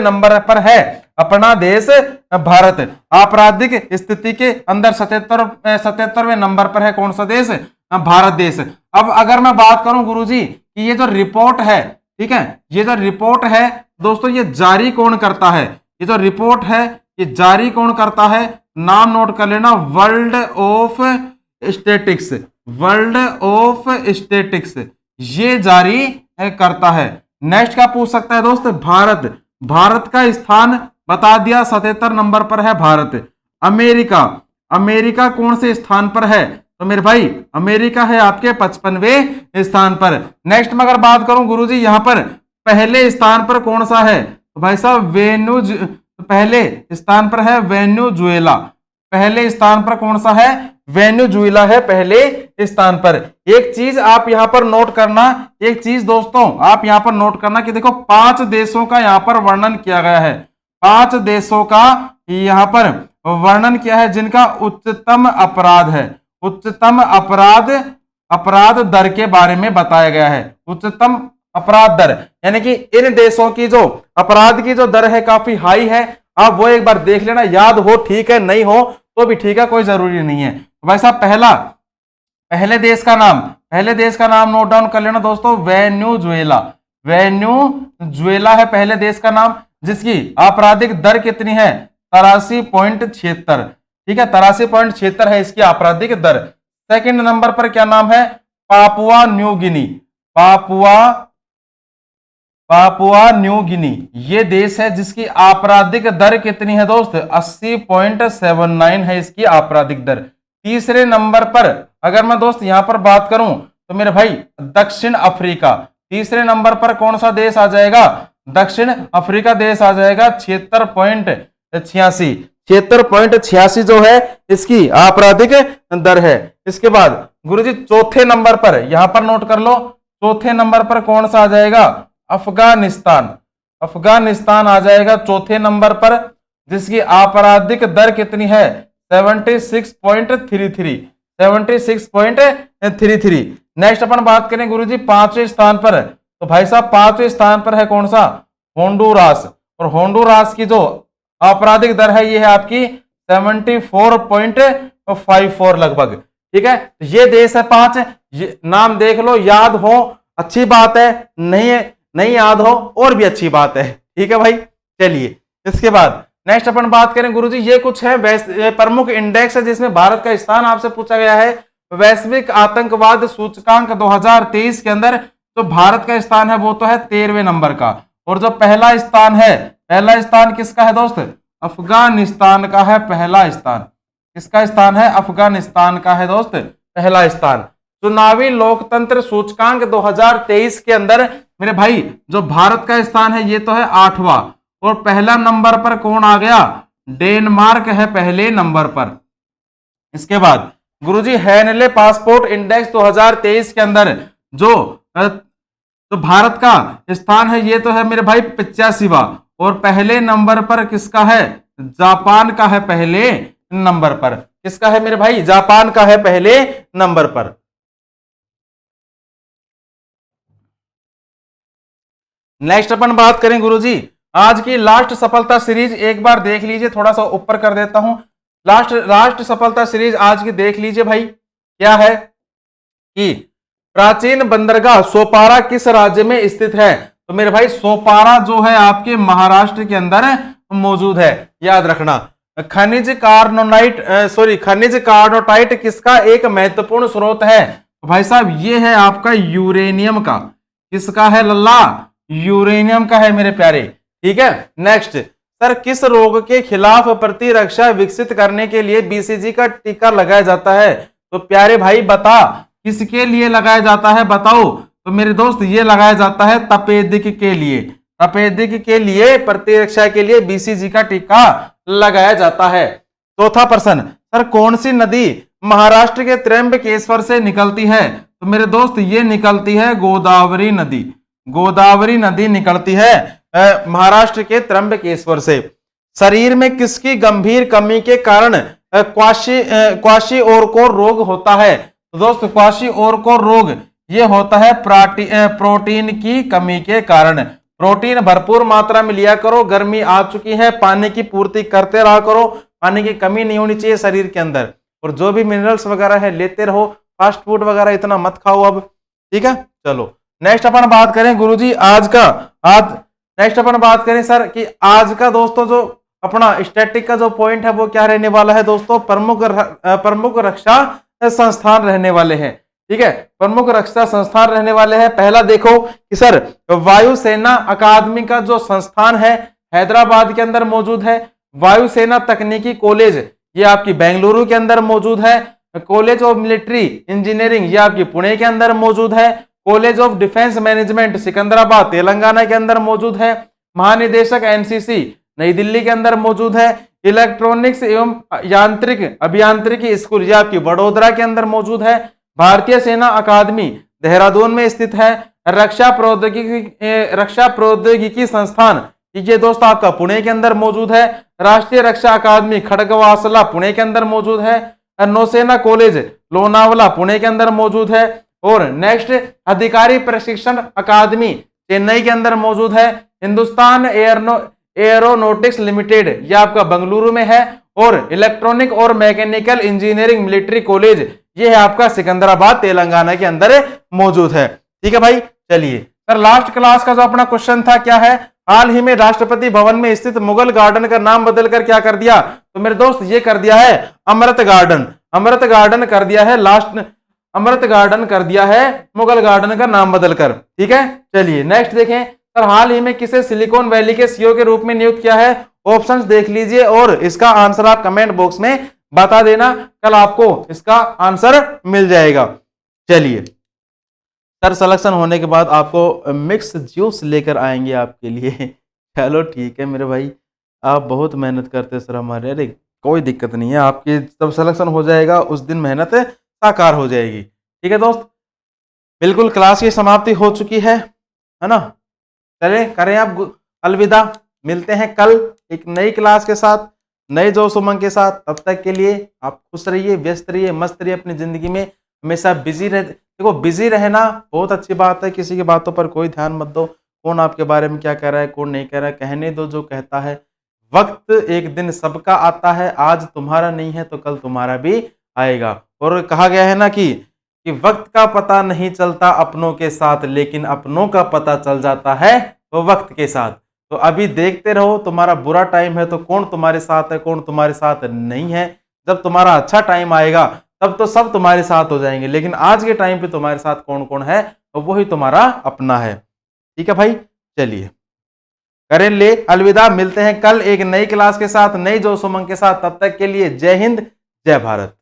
नंबर पर है अपना देश भारत। आपराधिक स्थिति के अंदर 77वें नंबर पर है कौन सा देश? भारत देश। अब अगर मैं बात करूं गुरुजी कि ये जो रिपोर्ट है, ठीक है, ये जो रिपोर्ट है दोस्तों ये जारी कौन करता है? ये जो रिपोर्ट है ये जारी कौन करता है? नाम नोट कर लेना, वर्ल्ड ऑफ स्टेटिक्स ये जारी करता है। नेक्स्ट क्या पूछ सकता है दोस्त? भारत का स्थान बता दिया, 77 नंबर पर है भारत। अमेरिका कौन से स्थान पर है? तो मेरे भाई अमेरिका है आपके 55वें स्थान पर। नेक्स्ट में अगर बात करूं गुरुजी यहाँ पर पहले स्थान पर कौन सा है? तो भाई साहब पहले स्थान पर है वेनेजुएला। पहले स्थान पर कौन सा है? वेनेजुएला है पहले स्थान पर। एक चीज आप यहां पर नोट करना, एक चीज दोस्तों आप यहां पर नोट करना कि देखो 5 देशों का यहां पर वर्णन किया गया है। 5 देशों का यहां पर वर्णन किया है जिनका उच्चतम अपराध है, उच्चतम अपराध दर के बारे में बताया गया है। उच्चतम अपराध दर यानी कि इन देशों की जो अपराध की जो दर है काफी हाई है। आप वो एक बार देख लेना, याद हो ठीक है, नहीं हो तो भी ठीक है, कोई जरूरी नहीं है। भाई साहब पहले देश का नाम नोट डाउन कर लेना दोस्तों, वेनेजुएला। वेनेजुएला है पहले देश का नाम जिसकी आपराधिक दर कितनी है? 83.76। ठीक है, 83.76 है इसकी आपराधिक दर। सेकंड नंबर पर क्या नाम है? पापुआ न्यू गिनी ये देश है जिसकी आपराधिक दर कितनी है दोस्त? 80.79 है इसकी आपराधिक दर। तीसरे नंबर पर अगर मैं दोस्त यहां पर बात करूं तो मेरे भाई दक्षिण अफ्रीका। तीसरे नंबर पर कौन सा देश आ जाएगा? दक्षिण अफ्रीका देश आ जाएगा। 76.86 जो है इसकी आपराधिक दर है। इसके बाद गुरुजी चौथे नंबर पर यहां पर नोट कर लो, चौथे नंबर पर कौन सा आ जाएगा? अफगानिस्तान आ जाएगा चौथे नंबर पर जिसकी आपराधिक दर कितनी है? 76.33। नेक्स्ट अपन बात करें गुरुजी 5वें स्थान पर, तो भाई साहब 5वें स्थान पर है कौन सा? होंडुरास। और होंडुरास की जो आपराधिक दर है ये है आपकी 74.54 लगभग। ठीक है, ये देश है 5, नाम देख लो, याद हो अच्छी बात है, नहीं याद हो और भी अच्छी बात है। ठीक है भाई, चलिए इसके बाद नेक्स्ट अपन बात करें गुरुजी, ये कुछ है प्रमुख इंडेक्स है जिसमें भारत का स्थान आपसे पूछा गया है। वैश्विक आतंकवाद सूचकांक 2023 के अंदर जो भारत का स्थान है वो तो है 13वें नंबर का। और जो पहला स्थान किसका है दोस्त? अफगानिस्तान का है पहला स्थान। किसका स्थान है? अफगानिस्तान का है दोस्त पहला स्थान। चुनावी लोकतंत्र सूचकांक 2023 के अंदर मेरे भाई जो भारत का स्थान है ये तो है 8वां। और पहला नंबर पर कौन आ गया? डेनमार्क है पहले नंबर पर। इसके बाद गुरुजी हेनले पासपोर्ट इंडेक्स 2023 के अंदर जो तो भारत का स्थान है ये तो है मेरे भाई 85वां, और पहले नंबर पर किसका है? जापान का है पहले नंबर पर। किसका है मेरे भाई? जापान का है पहले नंबर पर। नेक्स्ट अपन बात करें गुरुजी आज की लास्ट सफलता सीरीज, एक बार देख लीजिए, थोड़ा सा ऊपर कर देता हूं। लास्ट सफलता सीरीज आज की देख लीजिए भाई, क्या है कि प्राचीन बंदरगाह सोपारा किस राज्य में स्थित है? तो मेरे भाई सोपारा जो है आपके महाराष्ट्र के अंदर मौजूद है, याद रखना। खनिज कार्नोटाइट किसका एक महत्वपूर्ण स्रोत है? तो भाई साहब ये है आपका यूरेनियम का। किसका है लल्ला? यूरेनियम का है मेरे प्यारे। ठीक है, नेक्स्ट सर, किस रोग के खिलाफ प्रतिरक्षा विकसित करने के लिए बीसीजी का टीका लगाया जाता है? तो प्यारे भाई बता, किसके लिए लगाया जाता है बताओ? तो मेरे दोस्त ये लगाया जाता है तपेदिक के लिए। तपेदिक के लिए प्रतिरक्षा के लिए बीसीजी का टीका लगाया जाता है। चौथा प्रश्न, सर कौन सी नदी महाराष्ट्र के त्र्यंबकेश्वर से निकलती है? तो मेरे दोस्त ये निकलती है गोदावरी नदी। गोदावरी नदी निकलती है महाराष्ट्र के त्र्यंबकेश्वर से। शरीर में किसकी गंभीर कमी के कारण क्वाशिओरकोर रोग होता है? तो दोस्त क्वाशिओरकोर रोग ये होता है प्रोटीन की कमी के कारण। प्रोटीन भरपूर मात्रा में लिया करो, गर्मी आ चुकी है, पानी की पूर्ति करते रहा करो, पानी की कमी नहीं होनी चाहिए शरीर के अंदर, और जो भी मिनरल्स वगैरह है लेते रहो, फास्ट फूड वगैरह इतना मत खाओ अब। ठीक है, चलो नेक्स्ट अपन बात करें गुरुजी नेक्स्ट अपन बात करें सर कि आज का दोस्तों जो अपना स्टैटिक का जो पॉइंट है वो क्या रहने वाला है दोस्तों? प्रमुख रक्षा संस्थान रहने वाले हैं। ठीक है, प्रमुख रक्षा संस्थान रहने वाले हैं। पहला देखो कि सर वायुसेना अकादमी का जो संस्थान है हैदराबाद के अंदर मौजूद है। वायुसेना तकनीकी कॉलेज ये आपकी बेंगलुरु के अंदर मौजूद है। कॉलेज ऑफ मिलिट्री इंजीनियरिंग ये आपकी पुणे के अंदर मौजूद है। College of defence management Secunderabad Telangana के अंदर मौजूद है। महानिदेशक एनसीसी नई दिल्ली के अंदर मौजूद है। इलेक्ट्रॉनिक्स एवं यांत्रिक अभियांत्रिकी स्कूल ये आपकी वडोदरा के अंदर मौजूद है। भारतीय सेना अकादमी देहरादून में स्थित है। रक्षा प्रौद्योगिकी संस्थान ये दोस्त आपका पुणे के अंदर मौजूद है। राष्ट्रीय रक्षा अकादमी खड़गवासला पुणे के अंदर मौजूद है। नौसेना कॉलेज लोनावला पुणे के अंदर मौजूद है। और नेक्स्ट अधिकारी प्रशिक्षण अकादमी चेन्नई के अंदर मौजूद है। हिंदुस्तान एयरोनॉटिक्स लिमिटेड ये आपका बेंगलुरु में है। और इलेक्ट्रॉनिक और मैकेनिकल इंजीनियरिंग मिलिट्री कॉलेज ये है आपका सिकंदराबाद तेलंगाना के अंदर मौजूद है। ठीक है भाई, चलिए सर लास्ट क्लास का जो अपना क्वेश्चन था क्या है? हाल ही में राष्ट्रपति भवन में स्थित मुगल गार्डन का नाम बदलकर क्या कर दिया? तो मेरे दोस्त ये कर दिया है अमृत गार्डन। अमृत गार्डन कर दिया है अमृत गार्डन कर दिया है मुगल गार्डन का नाम बदलकर। ठीक है, चलिए नेक्स्ट देखें सर, हाल ही में किसे सिलिकॉन वैली के सीईओ के रूप में नियुक्त किया है? ऑप्शंस देख लीजिए और इसका आंसर आप कमेंट बॉक्स में बता देना, कल आपको इसका आंसर मिल जाएगा। चलिए सर सिलेक्शन होने के बाद आपको मिक्स जूस लेकर आएंगे आपके लिए। चलो ठीक है मेरे भाई, आप बहुत मेहनत करते सर हमारे। अरे कोई दिक्कत नहीं है, आपकी जब सिलेक्शन हो जाएगा उस दिन मेहनत साकार हो जाएगी। ठीक है दोस्त, बिल्कुल क्लास की समाप्ति हो चुकी है ना? चले करें आप अलविदा, मिलते हैं कल एक नई क्लास के साथ, नए जोश उमंग के साथ। तब तक के लिए आप खुश रहिए, व्यस्त रहिए, मस्त रहिए अपनी जिंदगी में, हमेशा बिजी रहे। देखो बिजी रहना बहुत अच्छी बात है, किसी की बातों पर कोई ध्यान मत दो, कौन आपके बारे में क्या कह रहा है कौन नहीं कह रहा है, कहने दो जो कहता है। वक्त एक दिन सबका आता है, आज तुम्हारा नहीं है तो कल तुम्हारा भी आएगा। और कहा गया है ना कि वक्त का पता नहीं चलता अपनों के साथ, लेकिन अपनों का पता चल जाता है वो वक्त के साथ। तो अभी देखते रहो, तुम्हारा बुरा टाइम है तो कौन तुम्हारे साथ है कौन तुम्हारे साथ नहीं है। जब तुम्हारा अच्छा टाइम आएगा तब तो सब तुम्हारे साथ हो जाएंगे, लेकिन आज के टाइम पे तुम्हारे साथ कौन कौन है तो वही तुम्हारा अपना है। ठीक है भाई, चलिए करें ले अलविदा, मिलते हैं कल एक नई क्लास के साथ, नई जोश उमंग के साथ। तब तक के लिए जय हिंद, जय भारत।